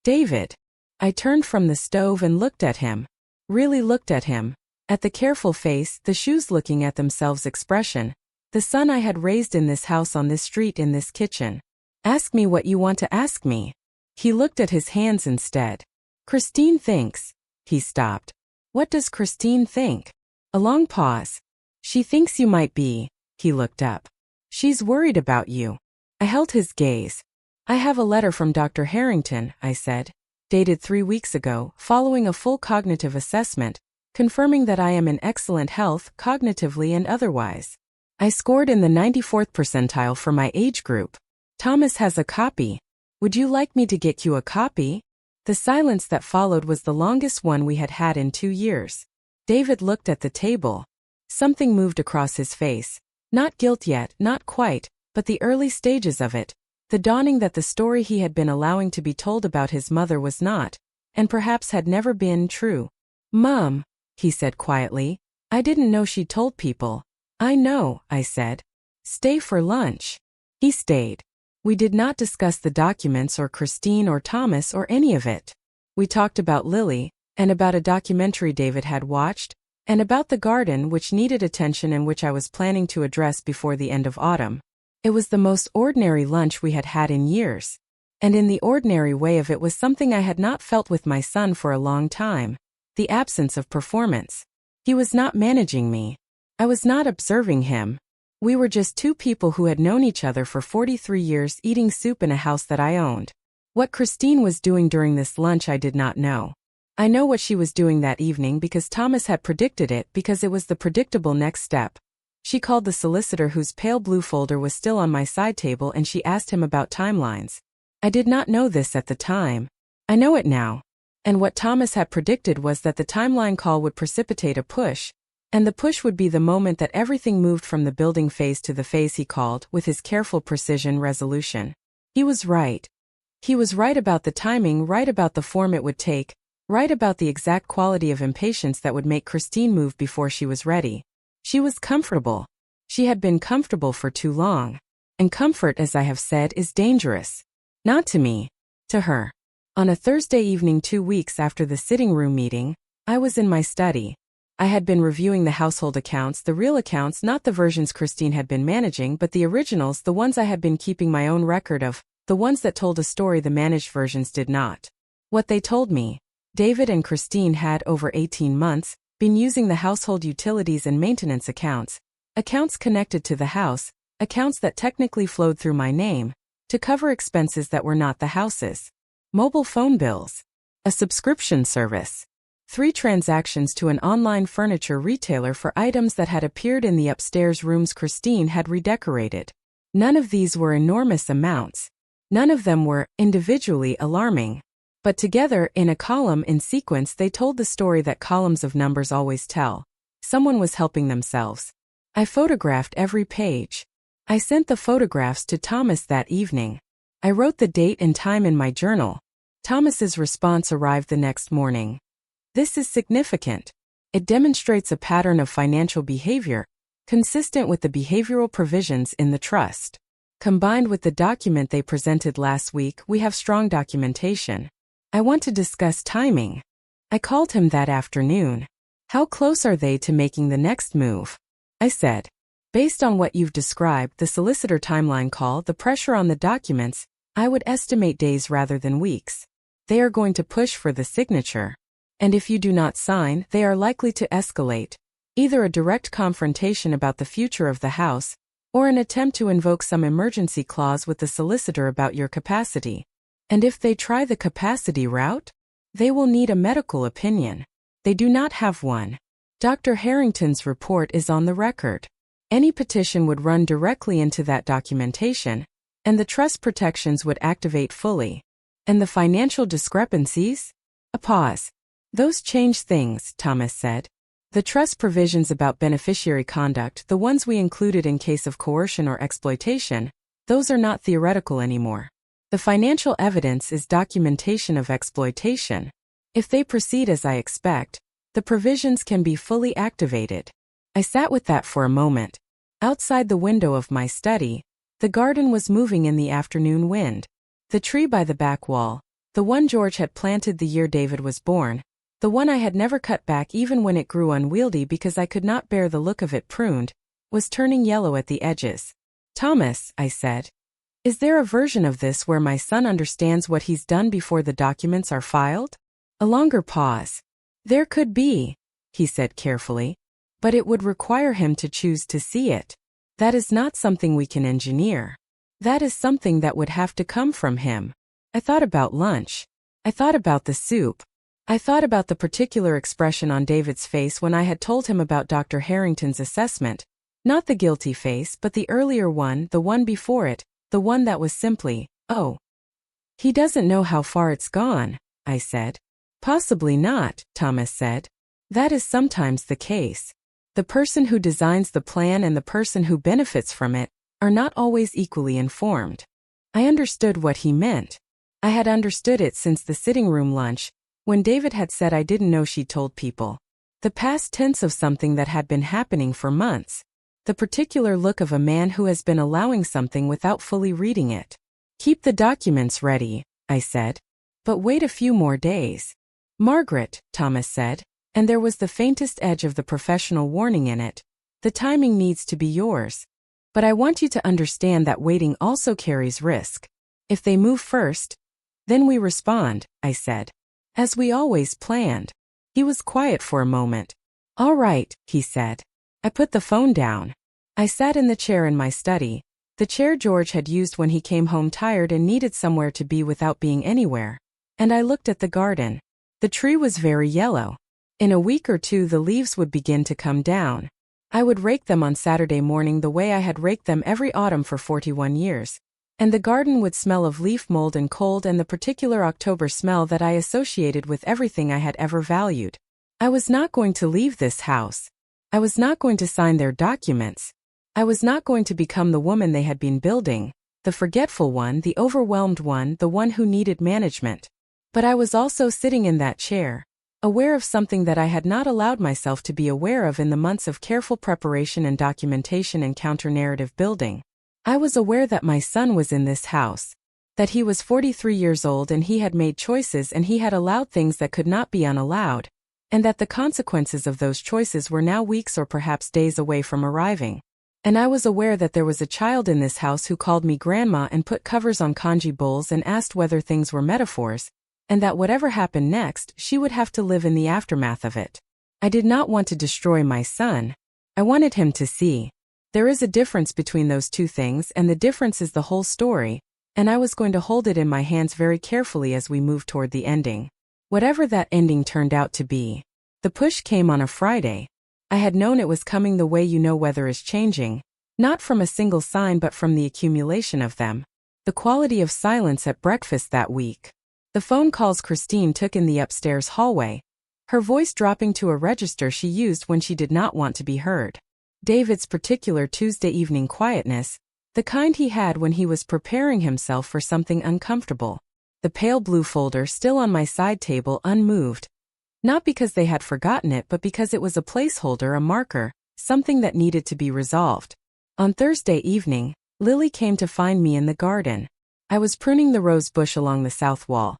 David. I turned from the stove and looked at him. Really looked at him. At the careful face, the shoes looking at themselves expression, The son I had raised in this house, on this street, in this kitchen. Ask me what you want to ask me. He looked at his hands instead. Christine thinks. He stopped. What does Christine think? A long pause. She thinks you might be. He looked up. She's worried about you. I held his gaze. I have a letter from Dr. Harrington, I said, dated 3 weeks ago, following a full cognitive assessment, confirming that I am in excellent health, cognitively and otherwise. I scored in the 94th percentile for my age group. Thomas has a copy. Would you like me to get you a copy? The silence that followed was the longest one we had had in 2 years. David looked at the table. Something moved across his face. Not guilt yet, not quite, but the early stages of it. The dawning that the story he had been allowing to be told about his mother was not, and perhaps had never been, true. Mom, he said quietly, I didn't know she told people. I know, I said. Stay for lunch. He stayed. We did not discuss the documents or Christine or Thomas or any of it. We talked about Lily, and about a documentary David had watched, and about the garden which needed attention and which I was planning to address before the end of autumn. It was the most ordinary lunch we had had in years. And in the ordinary way of it was something I had not felt with my son for a long time. The absence of performance. He was not managing me. I was not observing him. We were just two people who had known each other for 43 years eating soup in a house that I owned. What Christine was doing during this lunch I did not know. I know what she was doing that evening because Thomas had predicted it, because it was the predictable next step. She called the solicitor whose pale blue folder was still on my side table and she asked him about timelines. I did not know this at the time. I know it now. And what Thomas had predicted was that the timeline call would precipitate a push, and the push would be the moment that everything moved from the building phase to the phase he called, with his careful precision, resolution. He was right. He was right about the timing, right about the form it would take, right about the exact quality of impatience that would make Christine move before she was ready. She was comfortable. She had been comfortable for too long. And comfort, as I have said, is dangerous. Not to me. To her. On a Thursday evening 2 weeks after the sitting room meeting, I was in my study. I had been reviewing the household accounts, the real accounts, not the versions Christine had been managing, but the originals, the ones I had been keeping my own record of, the ones that told a story the managed versions did not. What they told me. David and Christine had, over 18 months, been using the household utilities and maintenance accounts, accounts connected to the house, accounts that technically flowed through my name, to cover expenses that were not the house's. Mobile phone bills. A subscription service. 3 transactions to an online furniture retailer for items that had appeared in the upstairs rooms Christine had redecorated. None of these were enormous amounts. None of them were, individually, alarming. But together, in a column in sequence, they told the story that columns of numbers always tell. Someone was helping themselves. I photographed every page. I sent the photographs to Thomas that evening. I wrote the date and time in my journal. Thomas's response arrived the next morning. This is significant. It demonstrates a pattern of financial behavior, consistent with the behavioral provisions in the trust. Combined with the document they presented last week, we have strong documentation. I want to discuss timing. I called him that afternoon. How close are they to making the next move? I said. Based on what you've described, the solicitor timeline call, the pressure on the documents, I would estimate days rather than weeks. They are going to push for the signature. And if you do not sign, they are likely to escalate. Either a direct confrontation about the future of the house, or an attempt to invoke some emergency clause with the solicitor about your capacity. And if they try the capacity route, they will need a medical opinion. They do not have one. Dr. Harrington's report is on the record. Any petition would run directly into that documentation, and the trust protections would activate fully. And the financial discrepancies? A pause. Those change things, Thomas said. The trust provisions about beneficiary conduct, the ones we included in case of coercion or exploitation, those are not theoretical anymore. The financial evidence is documentation of exploitation. If they proceed as I expect, the provisions can be fully activated. I sat with that for a moment. Outside the window of my study, the garden was moving in the afternoon wind. The tree by the back wall, the one George had planted the year David was born, the one I had never cut back even when it grew unwieldy because I could not bear the look of it pruned, was turning yellow at the edges. Thomas, I said, is there a version of this where my son understands what he's done before the documents are filed? A longer pause. There could be, he said carefully, but it would require him to choose to see it. That is not something we can engineer. That is something that would have to come from him. I thought about lunch. I thought about the soup. I thought about the particular expression on David's face when I had told him about Dr. Harrington's assessment. Not the guilty face, but the earlier one, the one before it, the one that was simply, oh. He doesn't know how far it's gone, I said. Possibly not, Thomas said. That is sometimes the case. The person who designs the plan and the person who benefits from it are not always equally informed. I understood what he meant. I had understood it since the sitting room lunch, when David had said I didn't know she'd told people. The past tense of something that had been happening for months. The particular look of a man who has been allowing something without fully reading it. Keep the documents ready, I said. But wait a few more days. Margaret, Thomas said, and there was the faintest edge of the professional warning in it. The timing needs to be yours. But I want you to understand that waiting also carries risk. If they move first, then we respond, I said. As we always planned. He was quiet for a moment. All right, he said. I put the phone down. I sat in the chair in my study, the chair George had used when he came home tired and needed somewhere to be without being anywhere. And I looked at the garden. The tree was very yellow. In a week or two the leaves would begin to come down. I would rake them on Saturday morning the way I had raked them every autumn for 41 years. And the garden would smell of leaf mold and cold and the particular October smell that I associated with everything I had ever valued. I was not going to leave this house. I was not going to sign their documents. I was not going to become the woman they had been building, the forgetful one, the overwhelmed one, the one who needed management. But I was also sitting in that chair, aware of something that I had not allowed myself to be aware of in the months of careful preparation and documentation and counter-narrative building. I was aware that my son was in this house, that he was 43 years old and he had made choices and he had allowed things that could not be unallowed, and that the consequences of those choices were now weeks or perhaps days away from arriving. And I was aware that there was a child in this house who called me grandma and put covers on congee bowls and asked whether things were metaphors, and that whatever happened next, she would have to live in the aftermath of it. I did not want to destroy my son. I wanted him to see. There is a difference between those two things, and the difference is the whole story, and I was going to hold it in my hands very carefully as we moved toward the ending. Whatever that ending turned out to be. The push came on a Friday. I had known it was coming the way you know weather is changing, not from a single sign but from the accumulation of them. The quality of silence at breakfast that week. The phone calls Christine took in the upstairs hallway, her voice dropping to a register she used when she did not want to be heard. David's particular Tuesday evening quietness, the kind he had when he was preparing himself for something uncomfortable. The pale blue folder still on my side table unmoved. Not because they had forgotten it but because it was a placeholder, a marker, something that needed to be resolved. On Thursday evening, Lily came to find me in the garden. I was pruning the rose bush along the south wall.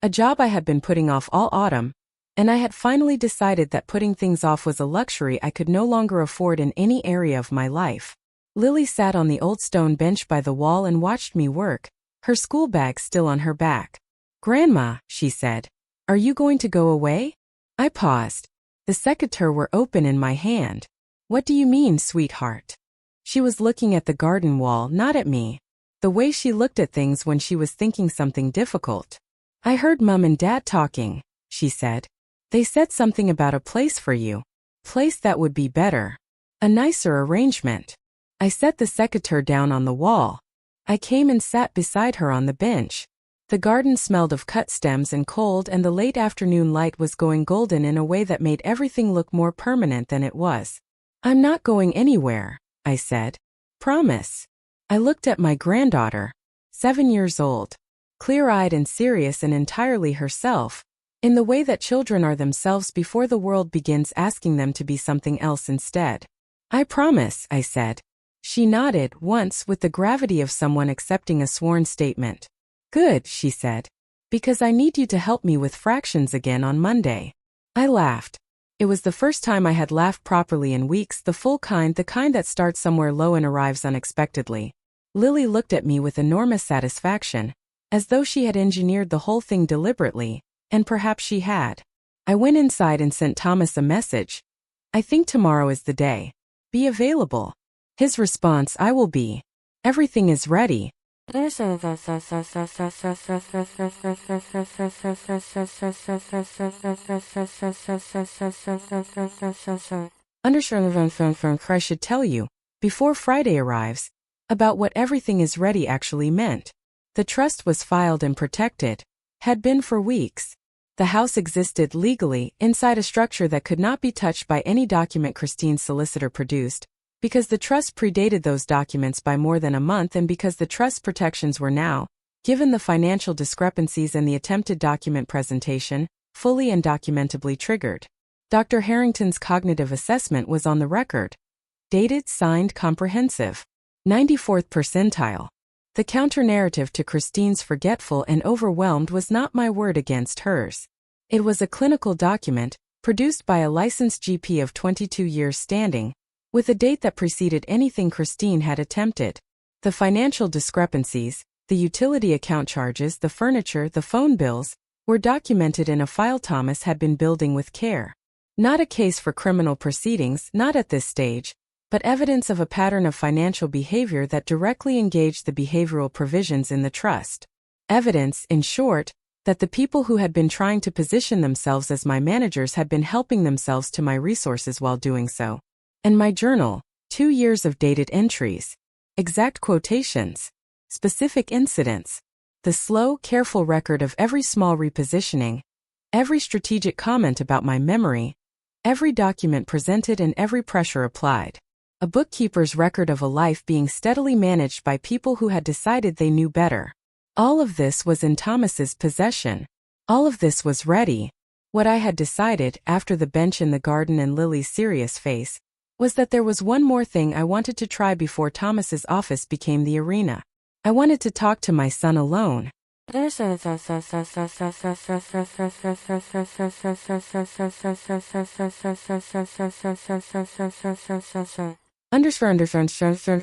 A job I had been putting off all autumn, and I had finally decided that putting things off was a luxury I could no longer afford in any area of my life. Lily sat on the old stone bench by the wall and watched me work, her school bag still on her back. "Grandma," she said, "are you going to go away?" I paused. The secateurs were open in my hand. "What do you mean, sweetheart?" She was looking at the garden wall, not at me. The way she looked at things when she was thinking something difficult. "I heard Mum and Dad talking," she said. "They said something about a place for you. Place that would be better. A nicer arrangement." I set the secateurs down on the wall. I came and sat beside her on the bench. The garden smelled of cut stems and cold, and the late afternoon light was going golden in a way that made everything look more permanent than it was. "I'm not going anywhere," I said. "Promise." I looked at my granddaughter, 7 years old, clear-eyed and serious and entirely herself, in the way that children are themselves before the world begins asking them to be something else instead. "I promise," I said. She nodded once with the gravity of someone accepting a sworn statement. "Good," she said, "because I need you to help me with fractions again on Monday." I laughed. It was the first time I had laughed properly in weeks, the full kind, the kind that starts somewhere low and arrives unexpectedly. Lily looked at me with enormous satisfaction, as though she had engineered the whole thing deliberately, and perhaps she had. I went inside and sent Thomas a message. I think tomorrow is the day. Be available. His response, I will be. Everything is ready. I should tell you, before Friday arrives, about what everything is ready actually meant. The trust was filed and protected, had been for weeks. The house existed legally inside a structure that could not be touched by any document Christine's solicitor produced, because the trust predated those documents by more than a month and because the trust protections were now, given the financial discrepancies and the attempted document presentation, fully and documentably triggered. Dr. Harrington's cognitive assessment was on the record. Dated, signed, comprehensive. 94th percentile. The counter-narrative to Christine's forgetful and overwhelmed was not my word against hers. It was a clinical document, produced by a licensed GP of 22 years standing, with a date that preceded anything Christine had attempted. The financial discrepancies, the utility account charges, the furniture, the phone bills, were documented in a file Thomas had been building with care. Not a case for criminal proceedings, not at this stage, but evidence of a pattern of financial behavior that directly engaged the behavioral provisions in the trust. Evidence, in short, that the people who had been trying to position themselves as my managers had been helping themselves to my resources while doing so. And my journal, 2 years of dated entries, exact quotations, specific incidents, the slow, careful record of every small repositioning, every strategic comment about my memory, every document presented and every pressure applied. A bookkeeper's record of a life being steadily managed by people who had decided they knew better. All of this was in Thomas's possession. All of this was ready. What I had decided, after the bench in the garden and Lily's serious face, was that there was one more thing I wanted to try before Thomas's office became the arena. I wanted to talk to my son alone.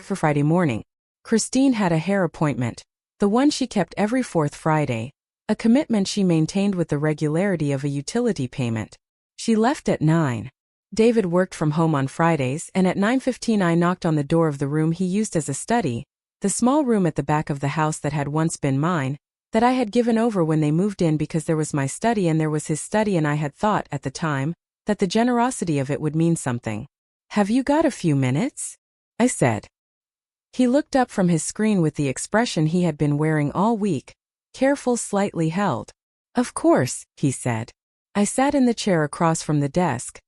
For Friday morning. Christine had a hair appointment, the one she kept every fourth Friday, a commitment she maintained with the regularity of a utility payment. She left at 9. David worked from home on Fridays, and at 9:15 I knocked on the door of the room he used as a study, the small room at the back of the house that had once been mine, that I had given over when they moved in because there was my study and there was his study, and I had thought, at the time, that the generosity of it would mean something. "Have you got a few minutes?" I said. He looked up from his screen with the expression he had been wearing all week, careful, slightly held. "Of course," he said. I sat in the chair across from the desk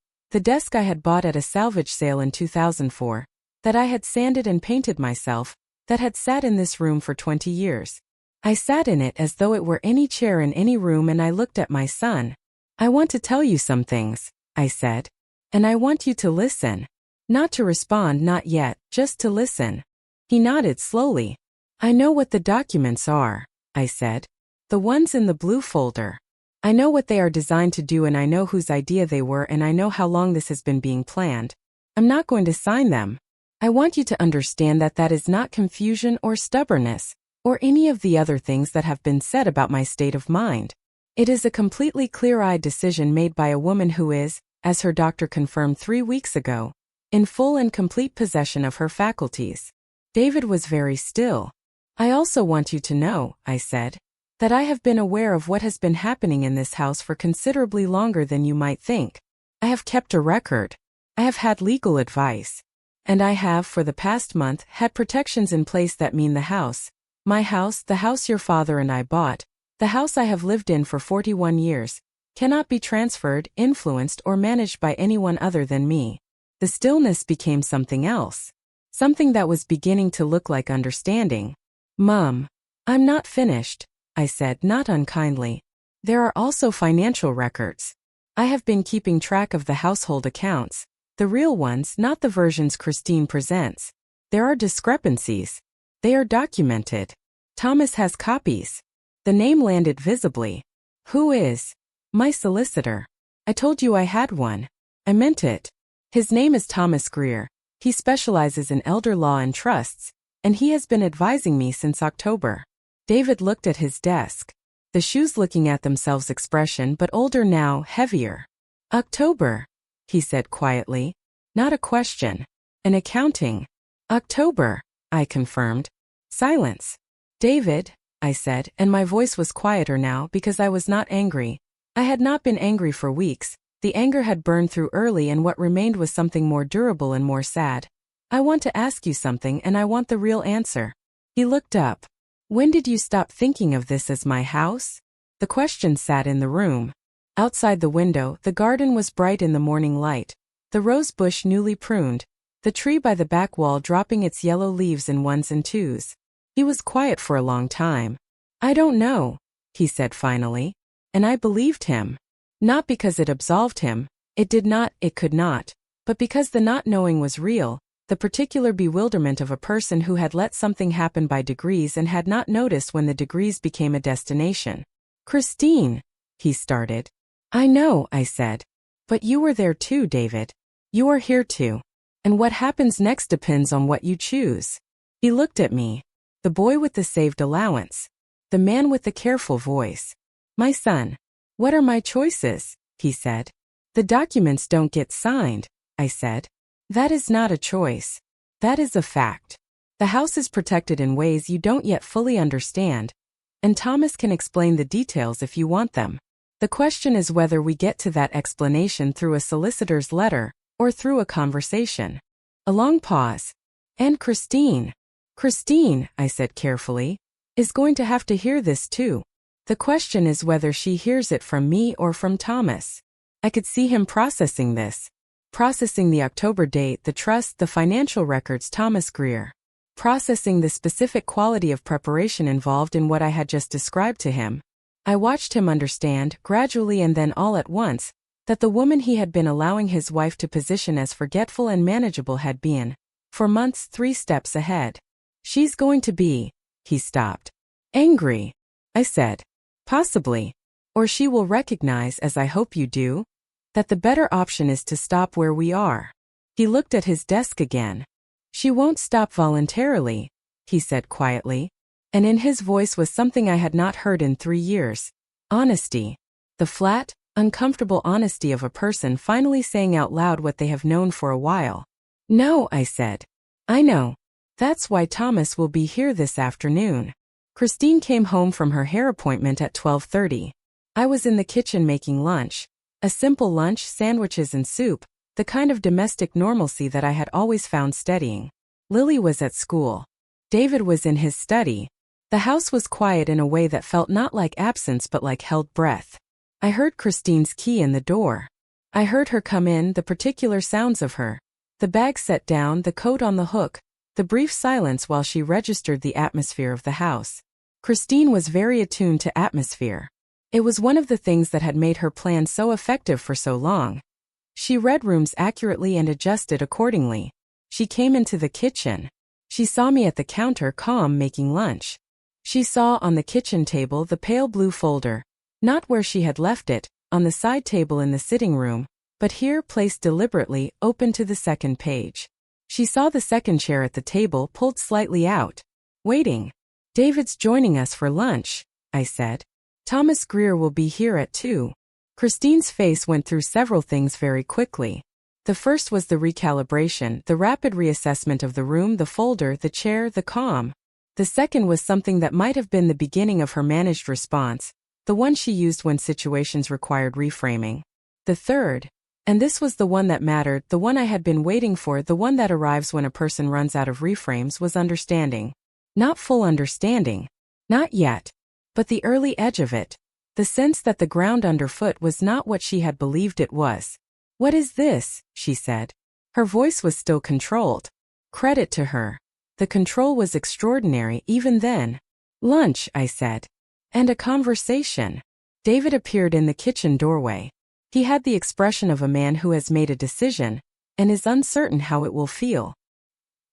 I had bought at a salvage sale in 2004, that I had sanded and painted myself, that had sat in this room for 20 years. I sat in it as though it were any chair in any room, and I looked at my son. "I want to tell you some things," I said. "And I want you to listen. Not to respond, not yet, just to listen." He nodded slowly. "I know what the documents are," I said. "The ones in the blue folder. I know what they are designed to do, and I know whose idea they were, and I know how long this has been being planned. I'm not going to sign them. I want you to understand that that is not confusion or stubbornness, or any of the other things that have been said about my state of mind. It is a completely clear-eyed decision made by a woman who is, as her doctor confirmed 3 weeks ago, in full and complete possession of her faculties." David was very still. "I also want you to know," I said, "that I have been aware of what has been happening in this house for considerably longer than you might think. I have kept a record. I have had legal advice. And I have, for the past month, had protections in place that mean the house, my house, the house your father and I bought, the house I have lived in for 41 years, cannot be transferred, influenced, or managed by anyone other than me." The stillness became something else. Something that was beginning to look like understanding. "Mum, I'm not finished," I said, not unkindly. "There are also financial records. I have been keeping track of the household accounts, the real ones, not the versions Christine presents. There are discrepancies. They are documented. Thomas has copies." The name landed visibly. "Who is?" "My solicitor. I told you I had one." I meant it. His name is Thomas Greer. He specializes in elder law and trusts, and he has been advising me since October. David looked at his desk. The shoes looking at themselves expression but older now, heavier. October, he said quietly. Not a question. An accounting. October, I confirmed. Silence. David, I said, and my voice was quieter now because I was not angry. I had not been angry for weeks. The anger had burned through early and what remained was something more durable and more sad. I want to ask you something and I want the real answer. He looked up. When did you stop thinking of this as my house? The question sat in the room. Outside the window, the garden was bright in the morning light. The rose bush newly pruned. The tree by the back wall dropping its yellow leaves in ones and twos. He was quiet for a long time. I don't know, he said finally. And I believed him. Not because it absolved him. It did not, it could not. But because the not knowing was real. The particular bewilderment of a person who had let something happen by degrees and had not noticed when the degrees became a destination. Christine, he started. I know, I said. But you were there too, David. You are here too. And what happens next depends on what you choose. He looked at me. The boy with the saved allowance. The man with the careful voice. My son. What are my choices? He said. The documents don't get signed, I said. That is not a choice. That is a fact. The house is protected in ways you don't yet fully understand. And Thomas can explain the details if you want them. The question is whether we get to that explanation through a solicitor's letter or through a conversation. A long pause. And Christine, I said carefully, is going to have to hear this too. The question is whether she hears it from me or from Thomas. I could see him processing this. Processing the October date, the trust, the financial records, Thomas Greer. Processing the specific quality of preparation involved in what I had just described to him. I watched him understand, gradually and then all at once, that the woman he had been allowing his wife to position as forgetful and manageable had been, for months, 3 steps ahead. She's going to be, he stopped. Angry, I said. Possibly. Or she will recognize, as I hope you do, that the better option is to stop where we are. He looked at his desk again. She won't stop voluntarily, he said quietly, and in his voice was something I had not heard in 3 years. Honesty. The flat, uncomfortable honesty of a person finally saying out loud what they have known for a while. No, I said. I know. That's why Thomas will be here this afternoon. Christine came home from her hair appointment at 12:30. I was in the kitchen making lunch. A simple lunch, sandwiches and soup, the kind of domestic normalcy that I had always found steadying. Lily was at school. David was in his study. The house was quiet in a way that felt not like absence but like held breath. I heard Christine's key in the door. I heard her come in, the particular sounds of her. The bag set down, the coat on the hook, the brief silence while she registered the atmosphere of the house. Christine was very attuned to atmosphere. It was one of the things that had made her plan so effective for so long. She read rooms accurately and adjusted accordingly. She came into the kitchen. She saw me at the counter, calm, making lunch. She saw on the kitchen table the pale blue folder, not where she had left it, on the side table in the sitting room, but here placed deliberately, open to the second page. She saw the second chair at the table pulled slightly out. Waiting. David's joining us for lunch, I said. Thomas Greer will be here at 2. Christine's face went through several things very quickly. The first was the recalibration, the rapid reassessment of the room, the folder, the chair, the calm. The second was something that might have been the beginning of her managed response, the one she used when situations required reframing. The third, and this was the one that mattered, the one I had been waiting for, the one that arrives when a person runs out of reframes, was understanding. Not full understanding. Not yet. But the early edge of it. The sense that the ground underfoot was not what she had believed it was. What is this? She said. Her voice was still controlled. Credit to her. The control was extraordinary even then. Lunch, I said. And a conversation. David appeared in the kitchen doorway. He had the expression of a man who has made a decision and is uncertain how it will feel.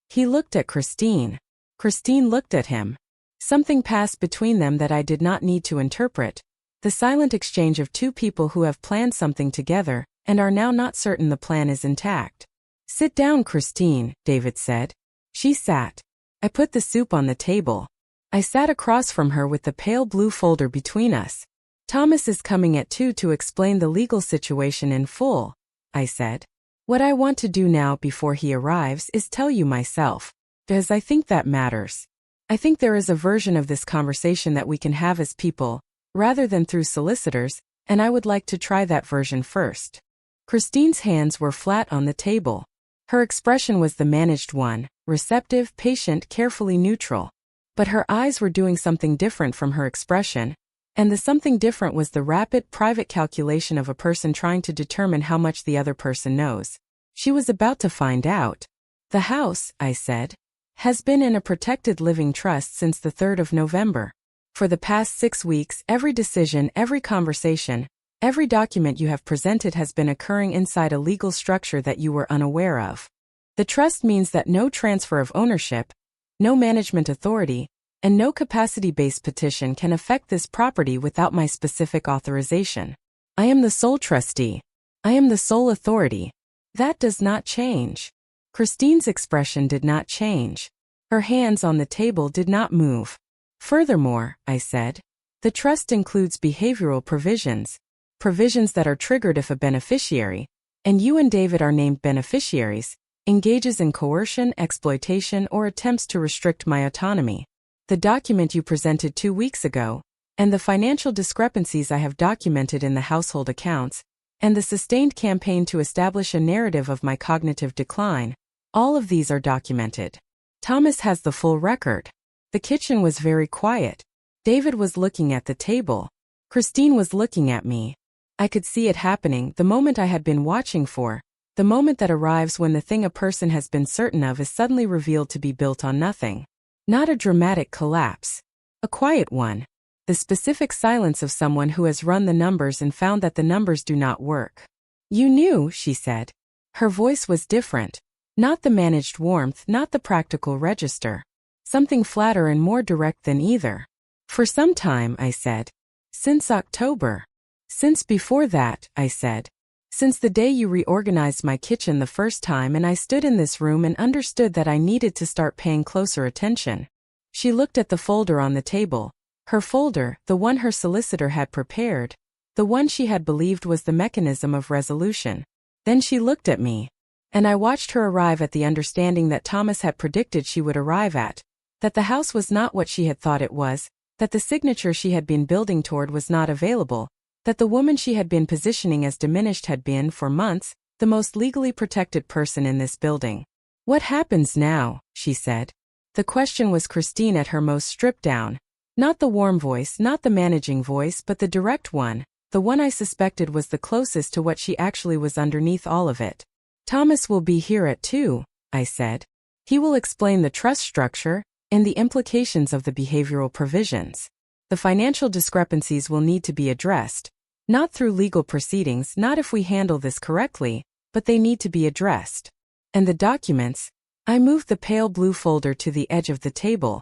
He looked at Christine. Christine looked at him. Something passed between them that I did not need to interpret. The silent exchange of two people who have planned something together, and are now not certain the plan is intact. Sit down, Christine, David said. She sat. I put the soup on the table. I sat across from her with the pale blue folder between us. Thomas is coming at 2 to explain the legal situation in full, I said. What I want to do now before he arrives is tell you myself, because I think that matters. I think there is a version of this conversation that we can have as people, rather than through solicitors, and I would like to try that version first. Christine's hands were flat on the table. Her expression was the managed one, receptive, patient, carefully neutral. But her eyes were doing something different from her expression, and the something different was the rapid, private calculation of a person trying to determine how much the other person knows. She was about to find out. The house, I said, has been in a protected living trust since the 3rd of November. For the past 6 weeks, every decision, every conversation, every document you have presented has been occurring inside a legal structure that you were unaware of. The trust means that no transfer of ownership, no management authority, and no capacity-based petition can affect this property without my specific authorization. I am the sole trustee. I am the sole authority. That does not change. Christine's expression did not change. Her hands on the table did not move. Furthermore, I said, the trust includes behavioral provisions, provisions that are triggered if a beneficiary, and you and David are named beneficiaries, engages in coercion, exploitation, or attempts to restrict my autonomy. The document you presented 2 weeks ago, and the financial discrepancies I have documented in the household accounts, and the sustained campaign to establish a narrative of my cognitive decline, all of these are documented. Thomas has the full record. The kitchen was very quiet. David was looking at the table. Christine was looking at me. I could see it happening, the moment I had been watching for, the moment that arrives when the thing a person has been certain of is suddenly revealed to be built on nothing. Not a dramatic collapse. A quiet one. The specific silence of someone who has run the numbers and found that the numbers do not work. You knew, she said. Her voice was different. Not the managed warmth, not the practical register. Something flatter and more direct than either. For some time, I said. Since October. Since before that, I said. Since the day you reorganized my kitchen the first time and I stood in this room and understood that I needed to start paying closer attention. She looked at the folder on the table. Her folder, the one her solicitor had prepared. The one she had believed was the mechanism of resolution. Then she looked at me. And I watched her arrive at the understanding that Thomas had predicted she would arrive at. That the house was not what she had thought it was. That the signature she had been building toward was not available. That the woman she had been positioning as diminished had been, for months, the most legally protected person in this building. What happens now? She said. The question was Christine at her most stripped down. Not the warm voice, not the managing voice, but the direct one, the one I suspected was the closest to what she actually was underneath all of it. Thomas will be here at 2, I said. He will explain the trust structure and the implications of the behavioral provisions. The financial discrepancies will need to be addressed, not through legal proceedings, not if we handle this correctly, but they need to be addressed. And the documents, I moved the pale blue folder to the edge of the table,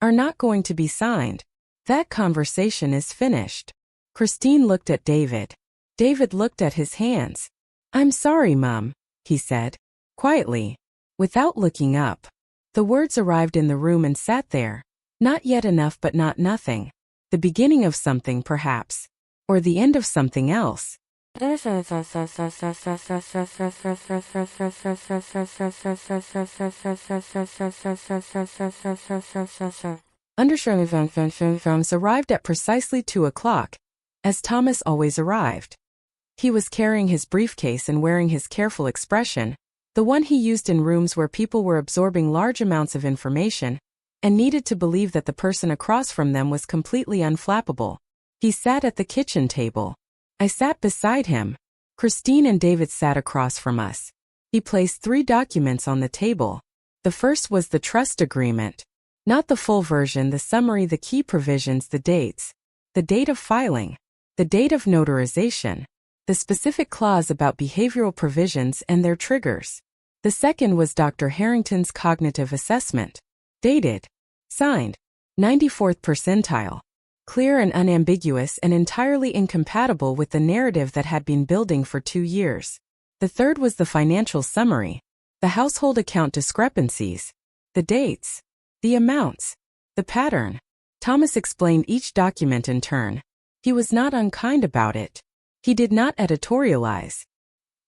are not going to be signed. That conversation is finished. Christine looked at David. David looked at his hands. I'm sorry, Mum, he said, quietly, without looking up. The words arrived in the room and sat there. Not yet enough but not nothing. The beginning of something perhaps. Or the end of something else. Undershirts arrived at precisely 2 o'clock, as Thomas always arrived. He was carrying his briefcase and wearing his careful expression, the one he used in rooms where people were absorbing large amounts of information, and needed to believe that the person across from them was completely unflappable. He sat at the kitchen table. I sat beside him. Christine and David sat across from us. He placed 3 documents on the table. The first was the trust agreement. Not the full version, the summary, the key provisions, the dates. The date of filing. The date of notarization. The specific clause about behavioral provisions and their triggers. The second was Dr. Harrington's cognitive assessment. Dated. Signed. 94th percentile. clear and unambiguous and entirely incompatible with the narrative that had been building for 2 years. The third was the financial summary, the household account discrepancies, the dates, the amounts, the pattern. Thomas explained each document in turn. He was not unkind about it. He did not editorialize.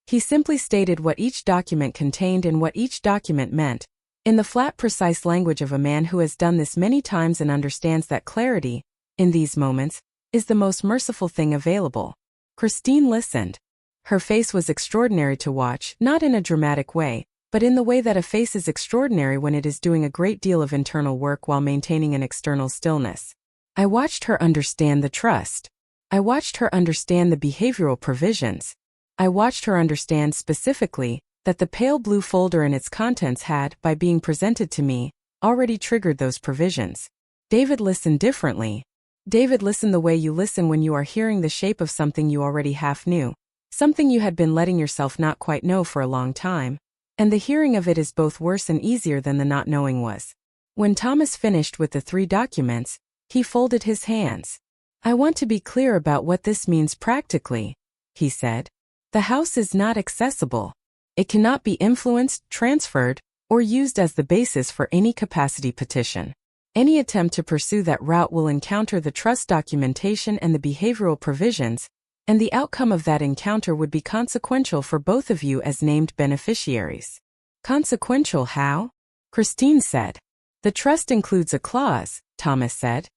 He simply stated what each document contained and what each document meant, in the flat, precise language of a man who has done this many times and understands that clarity, in these moments, is the most merciful thing available. Christine listened. Her face was extraordinary to watch, not in a dramatic way, but in the way that a face is extraordinary when it is doing a great deal of internal work while maintaining an external stillness. I watched her understand the trust. I watched her understand the behavioral provisions. I watched her understand specifically that the pale blue folder and its contents had, by being presented to me, already triggered those provisions. David listened differently. David listened the way you listen when you are hearing the shape of something you already half knew, something you had been letting yourself not quite know for a long time, and the hearing of it is both worse and easier than the not knowing was. When Thomas finished with the 3 documents, he folded his hands. I want to be clear about what this means practically, he said. The house is not accessible. It cannot be influenced, transferred, or used as the basis for any capacity petition. Any attempt to pursue that route will encounter the trust documentation and the behavioral provisions, and the outcome of that encounter would be consequential for both of you as named beneficiaries. Consequential how? Christine said. The trust includes a clause, Thomas said,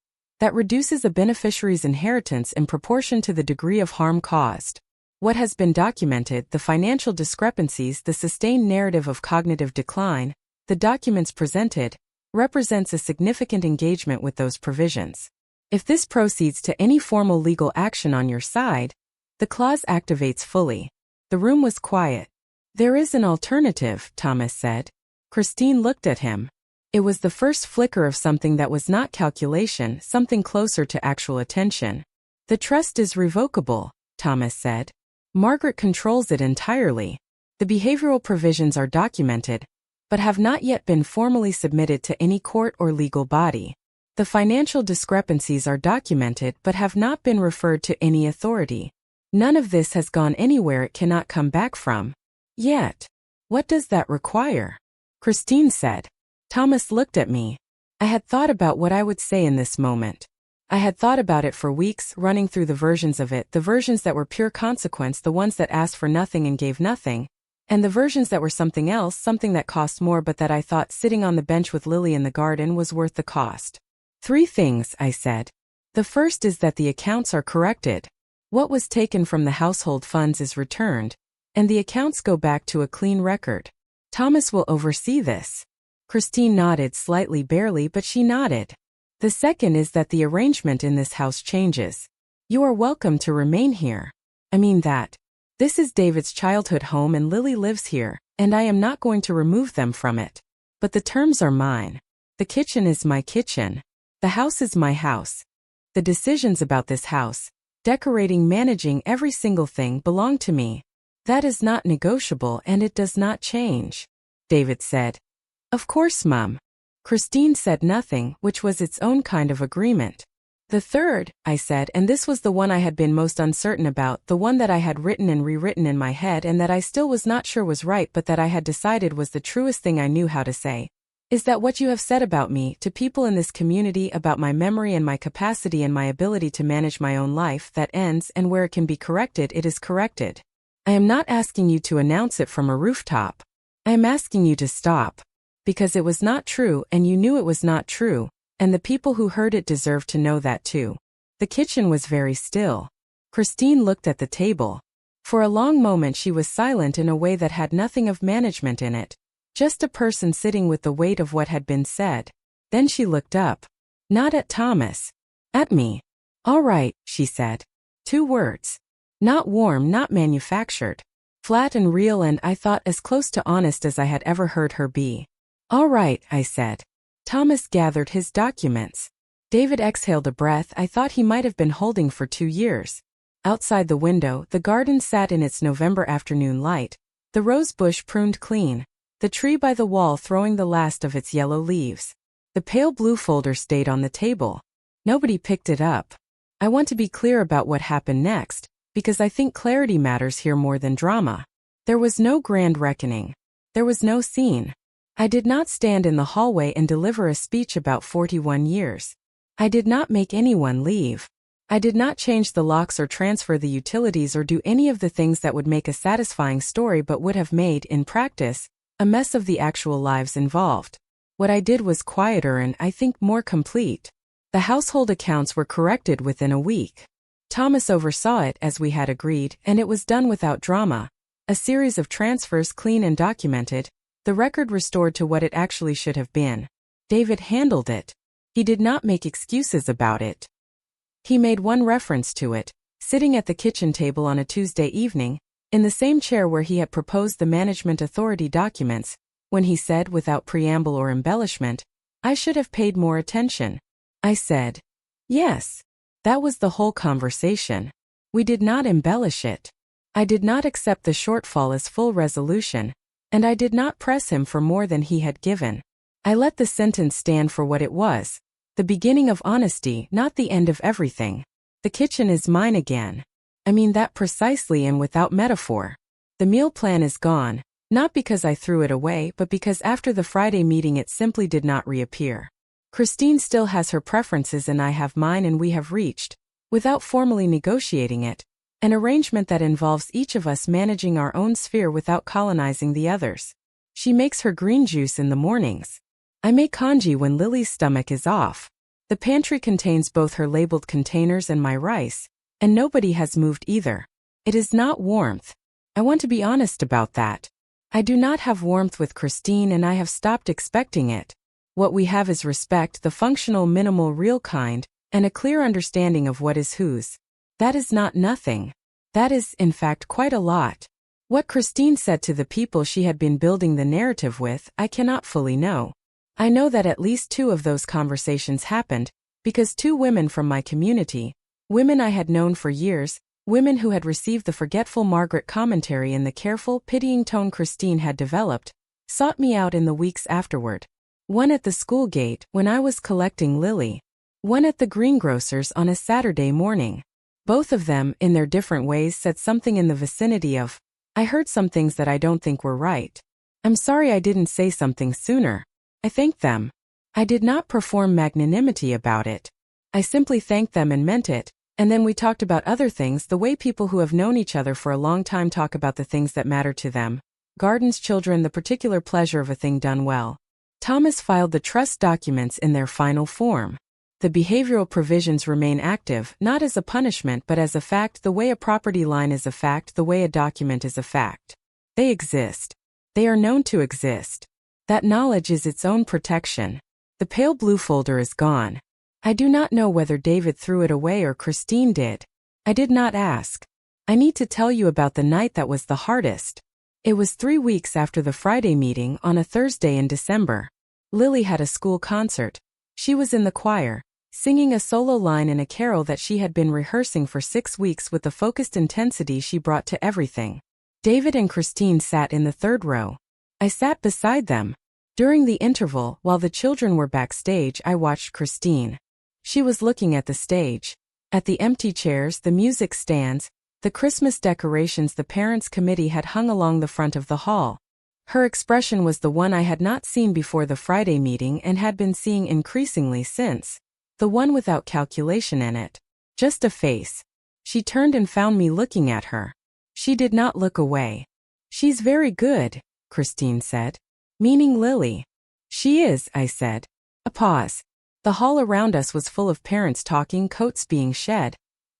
that reduces a beneficiary's inheritance in proportion to the degree of harm caused. What has been documented, the financial discrepancies, the sustained narrative of cognitive decline, the documents presented, represents a significant engagement with those provisions. If this proceeds to any formal legal action on your side, the clause activates fully. The room was quiet. There is an alternative, Thomas said. Christine looked at him. It was the first flicker of something that was not calculation, something closer to actual attention. The trust is revocable, Thomas said. Margaret controls it entirely. The behavioral provisions are documented, but have not yet been formally submitted to any court or legal body. The financial discrepancies are documented but have not been referred to any authority. None of this has gone anywhere it cannot come back from. Yet. What does that require? Christine said. Thomas looked at me. I had thought about what I would say in this moment. I had thought about it for weeks, running through the versions of it, the versions that were pure consequence, the ones that asked for nothing and gave nothing, and the versions that were something else, something that cost more but that I thought sitting on the bench with Lily in the garden was worth the cost. 3 things, I said. The first is that the accounts are corrected. What was taken from the household funds is returned, and the accounts go back to a clean record. Thomas will oversee this. Christine nodded slightly, barely, but she nodded. The second is that the arrangement in this house changes. You are welcome to remain here. I mean that. This is David's childhood home and Lily lives here, and I am not going to remove them from it. But the terms are mine. The kitchen is my kitchen. The house is my house. The decisions about this house, decorating, managing every single thing, belong to me. That is not negotiable and it does not change. David said. Of course, Mum. Christine said nothing, which was its own kind of agreement. The third, I said, and this was the one I had been most uncertain about, the one that I had written and rewritten in my head and that I still was not sure was right but that I had decided was the truest thing I knew how to say, is that what you have said about me, to people in this community, about my memory and my capacity and my ability to manage my own life, that ends, and where it can be corrected, it is corrected. I am not asking you to announce it from a rooftop. I am asking you to stop. Because it was not true and you knew it was not true, and the people who heard it deserved to know that too. The kitchen was very still. Christine looked at the table. For a long moment she was silent in a way that had nothing of management in it, just a person sitting with the weight of what had been said. Then she looked up. Not at Thomas. At me. All right, she said. 2 words. Not warm, not manufactured. Flat and real and, I thought, as close to honest as I had ever heard her be. All right, I said. Thomas gathered his documents. David exhaled a breath I thought he might have been holding for 2 years. Outside the window, the garden sat in its November afternoon light, the rose bush pruned clean, the tree by the wall throwing the last of its yellow leaves. The pale blue folder stayed on the table. Nobody picked it up. I want to be clear about what happened next, because I think clarity matters here more than drama. There was no grand reckoning. There was no scene. I did not stand in the hallway and deliver a speech about 41 years. I did not make anyone leave. I did not change the locks or transfer the utilities or do any of the things that would make a satisfying story but would have made, in practice, a mess of the actual lives involved. What I did was quieter and, I think, more complete. The household accounts were corrected within a week. Thomas oversaw it, as we had agreed, and it was done without drama. A series of transfers clean and documented, the record restored to what it actually should have been. David handled it. He did not make excuses about it. He made one reference to it, sitting at the kitchen table on a Tuesday evening, in the same chair where he had proposed the management authority documents, when he said, without preamble or embellishment, "I should have paid more attention." I said, "Yes." That was the whole conversation. We did not embellish it. I did not accept the shortfall as full resolution, and I did not press him for more than he had given. I let the sentence stand for what it was, the beginning of honesty, not the end of everything. The kitchen is mine again. I mean that precisely and without metaphor. The meal plan is gone, not because I threw it away but because after the Friday meeting it simply did not reappear. Christine still has her preferences and I have mine, and we have reached, without formally negotiating it, an arrangement that involves each of us managing our own sphere without colonizing the others. She makes her green juice in the mornings. I make congee when Lily's stomach is off. The pantry contains both her labeled containers and my rice, and nobody has moved either. It is not warmth. I want to be honest about that. I do not have warmth with Christine and I have stopped expecting it. What we have is respect, the functional, minimal, real kind, and a clear understanding of what is whose. That is not nothing. That is, in fact, quite a lot. What Christine said to the people she had been building the narrative with, I cannot fully know. I know that at least 2 of those conversations happened, because 2 women from my community, women I had known for years, women who had received the forgetful Margaret commentary in the careful, pitying tone Christine had developed, sought me out in the weeks afterward. One at the school gate, when I was collecting Lily. One at the greengrocer's on a Saturday morning. Both of them, in their different ways, said something in the vicinity of, "I heard some things that I don't think were right. I'm sorry I didn't say something sooner." I thanked them. I did not perform magnanimity about it. I simply thanked them and meant it, and then we talked about other things, the way people who have known each other for a long time talk about the things that matter to them. Gardens, children, the particular pleasure of a thing done well. Thomas filed the trust documents in their final form. The behavioral provisions remain active, not as a punishment but as a fact, the way a property line is a fact, the way a document is a fact. They exist. They are known to exist. That knowledge is its own protection. The pale blue folder is gone. I do not know whether David threw it away or Christine did. I did not ask. I need to tell you about the night that was the hardest. It was 3 weeks after the Friday meeting on a Thursday in December. Lily had a school concert. She was in the choir, singing a solo line in a carol that she had been rehearsing for 6 weeks with the focused intensity she brought to everything. David and Christine sat in the 3rd row. I sat beside them. During the interval, while the children were backstage, I watched Christine. She was looking at the stage, at the empty chairs, the music stands, the Christmas decorations the parents' committee had hung along the front of the hall. Her expression was the one I had not seen before the Friday meeting and had been seeing increasingly since. The one without calculation in it. Just a face. She turned and found me looking at her. She did not look away. "She's very good," Christine said. Meaning Lily. "She is," I said. A pause. The hall around us was full of parents talking, coats being shed,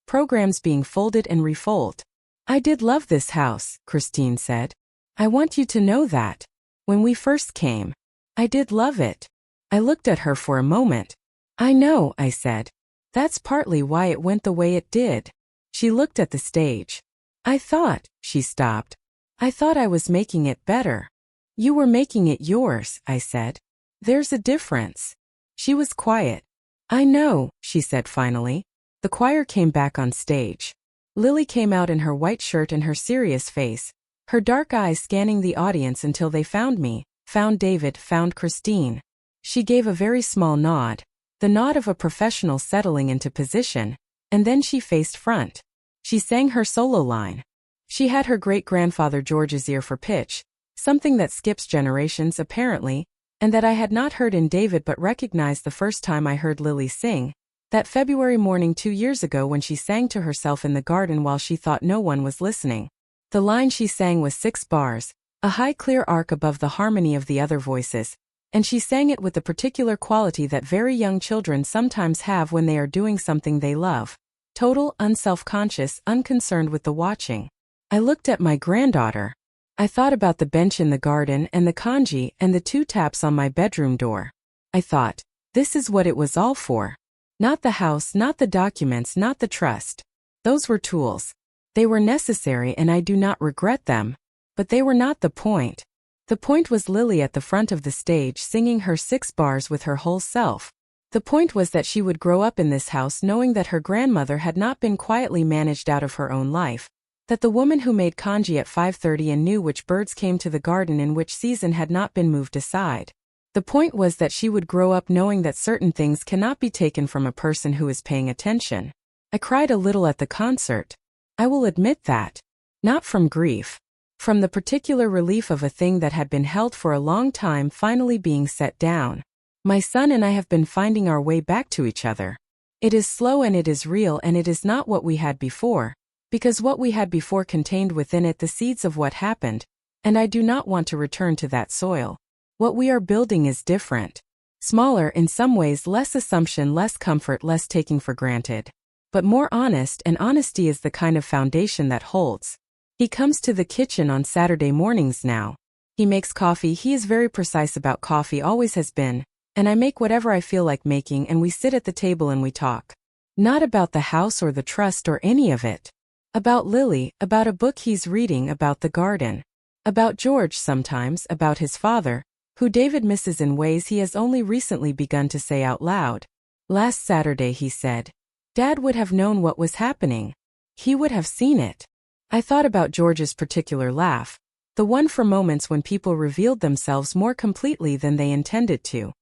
programs being folded and refolded. "I did love this house," Christine said. "I want you to know that. When we first came, I did love it." I looked at her for a moment. "I know," I said. "That's partly why it went the way it did." She looked at the stage. "I thought," she stopped. "I thought I was making it better." "You were making it yours," I said. "There's a difference." She was quiet. "I know," she said finally. The choir came back on stage. Lily came out in her white shirt and her serious face, her dark eyes scanning the audience until they found me, found David, found Christine. She gave a very small nod. the nod of a professional settling into position, and then she faced front. She sang her solo line. She had her great-grandfather George's ear for pitch, something that skips generations apparently, and that I had not heard in David but recognized the first time I heard Lily sing, that February morning 2 years ago when she sang to herself in the garden while she thought no one was listening. The line she sang was 6 bars, a high clear arc above the harmony of the other voices, and she sang it with the particular quality that very young children sometimes have when they are doing something they love. Total, unself-conscious, unconcerned with the watching. I looked at my granddaughter. I thought about the bench in the garden and the congee and the 2 taps on my bedroom door. I thought, this is what it was all for. Not the house, not the documents, not the trust. Those were tools. They were necessary and I do not regret them. But they were not the point. The point was Lily at the front of the stage singing her 6 bars with her whole self. The point was that she would grow up in this house knowing that her grandmother had not been quietly managed out of her own life, that the woman who made congee at 5:30 and knew which birds came to the garden in which season had not been moved aside. The point was that she would grow up knowing that certain things cannot be taken from a person who is paying attention. I cried a little at the concert. I will admit that. Not from grief. From the particular relief of a thing that had been held for a long time finally being set down. My son and I have been finding our way back to each other. It is slow and it is real and it is not what we had before, because what we had before contained within it the seeds of what happened, and I do not want to return to that soil. What we are building is different. Smaller in some ways, less assumption, less comfort, less taking for granted. But more honest, and honesty is the kind of foundation that holds. He comes to the kitchen on Saturday mornings now. He makes coffee. He is very precise about coffee, always has been. And I make whatever I feel like making and we sit at the table and we talk. Not about the house or the trust or any of it. About Lily, about a book he's reading, about the garden. About George sometimes, about his father, who David misses in ways he has only recently begun to say out loud. Last Saturday he said, Dad would have known what was happening. He would have seen it. I thought about George's particular laugh, the one for moments when people revealed themselves more completely than they intended to.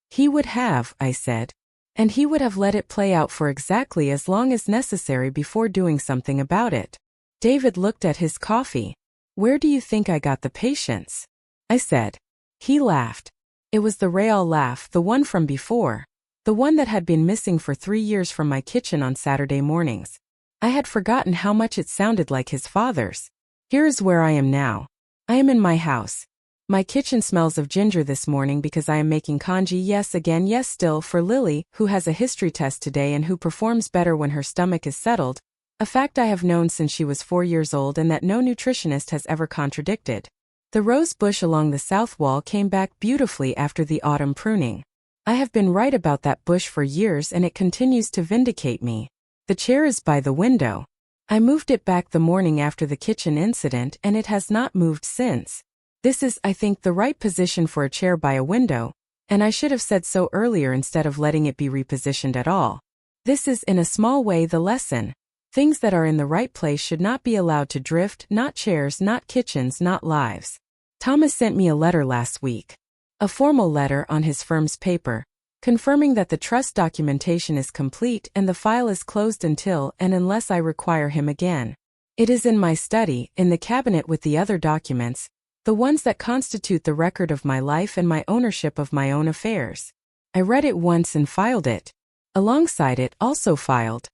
He would have, I said. And he would have let it play out for exactly as long as necessary before doing something about it. David looked at his coffee. Where do you think I got the patience? I said. He laughed. It was the real laugh, the one from before. The one that had been missing for 3 years from my kitchen on Saturday mornings. I had forgotten how much it sounded like his father's. Here is where I am now. I am in my house. My kitchen smells of ginger this morning because I am making congee, yes again, yes still, for Lily, who has a history test today and who performs better when her stomach is settled, a fact I have known since she was 4 years old and that no nutritionist has ever contradicted. The rose bush along the south wall came back beautifully after the autumn pruning. I have been right about that bush for years and it continues to vindicate me. The chair is by the window. I moved it back the morning after the kitchen incident and it has not moved since. This is, I think, the right position for a chair by a window, and I should have said so earlier instead of letting it be repositioned at all. This is, in a small way, the lesson. Things that are in the right place should not be allowed to drift, not chairs, not kitchens, not lives. Thomas sent me a letter last week. A formal letter on his firm's paper, confirming that the trust documentation is complete and the file is closed until and unless I require him again. It is in my study, in the cabinet with the other documents, the ones that constitute the record of my life and my ownership of my own affairs. I read it once and filed it. Alongside it, also filed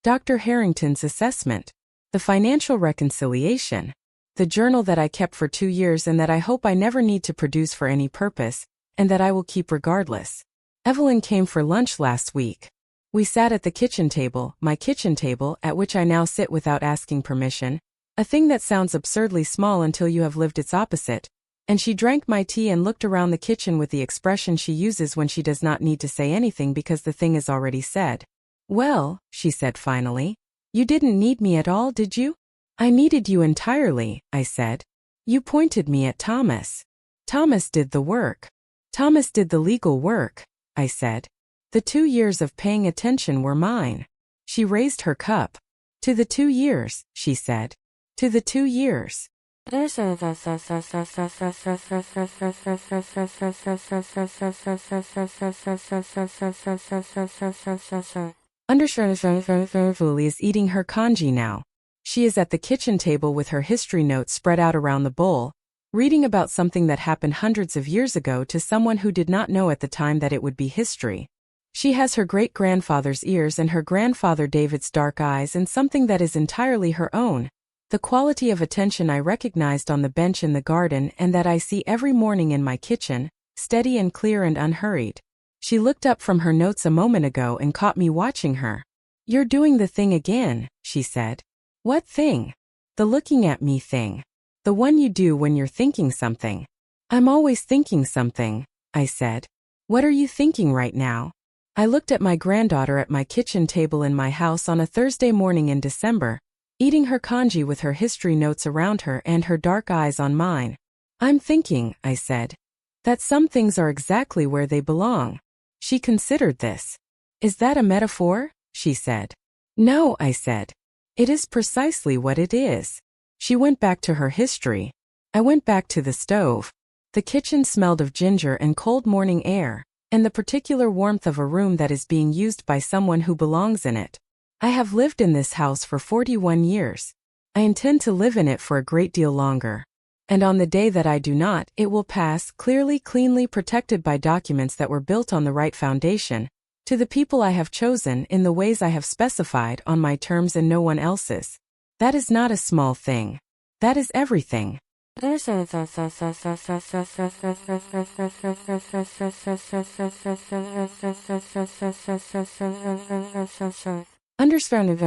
Dr. Harrington's assessment, the financial reconciliation, the journal that I kept for 2 years and that I hope I never need to produce for any purpose, and that I will keep regardless. Evelyn came for lunch last week. We sat at the kitchen table, my kitchen table, at which I now sit without asking permission, a thing that sounds absurdly small until you have lived its opposite, and she drank my tea and looked around the kitchen with the expression she uses when she does not need to say anything because the thing is already said. Well, she said finally, you didn't need me at all, did you? I needed you entirely, I said. You pointed me at Thomas. Thomas did the work. Thomas did the legal work, I said. The 2 years of paying attention were mine. She raised her cup. To the 2 years, she said. To the 2 years. Understandably is eating her congee now. She is at the kitchen table with her history notes spread out around the bowl, reading about something that happened hundreds of years ago to someone who did not know at the time that it would be history. She has her great-grandfather's ears and her grandfather David's dark eyes and something that is entirely her own. The quality of attention I recognized on the bench in the garden and that I see every morning in my kitchen, steady and clear and unhurried. She looked up from her notes a moment ago and caught me watching her. "You're doing the thing again," she said. "What thing?" "The looking at me thing. The one you do when you're thinking something." "I'm always thinking something," I said. "What are you thinking right now?" I looked at my granddaughter at my kitchen table in my house on a Thursday morning in December, eating her congee with her history notes around her and her dark eyes on mine. "I'm thinking," I said, "that some things are exactly where they belong." She considered this. "Is that a metaphor?" she said. "No," I said. "It is precisely what it is." She went back to her history. I went back to the stove. The kitchen smelled of ginger and cold morning air, and the particular warmth of a room that is being used by someone who belongs in it. I have lived in this house for 41 years. I intend to live in it for a great deal longer. And on the day that I do not, it will pass, clearly, cleanly protected by documents that were built on the right foundation, to the people I have chosen in the ways I have specified on my terms and no one else's. That is not a small thing. That is everything. Understand.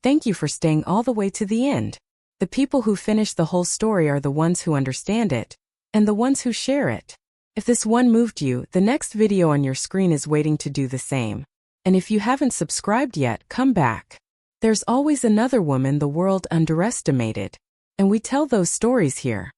Thank you for staying all the way to the end. The people who finish the whole story are the ones who understand it, and the ones who share it. If this one moved you, the next video on your screen is waiting to do the same. And if you haven't subscribed yet, come back. There's always another woman the world underestimated. And we tell those stories here.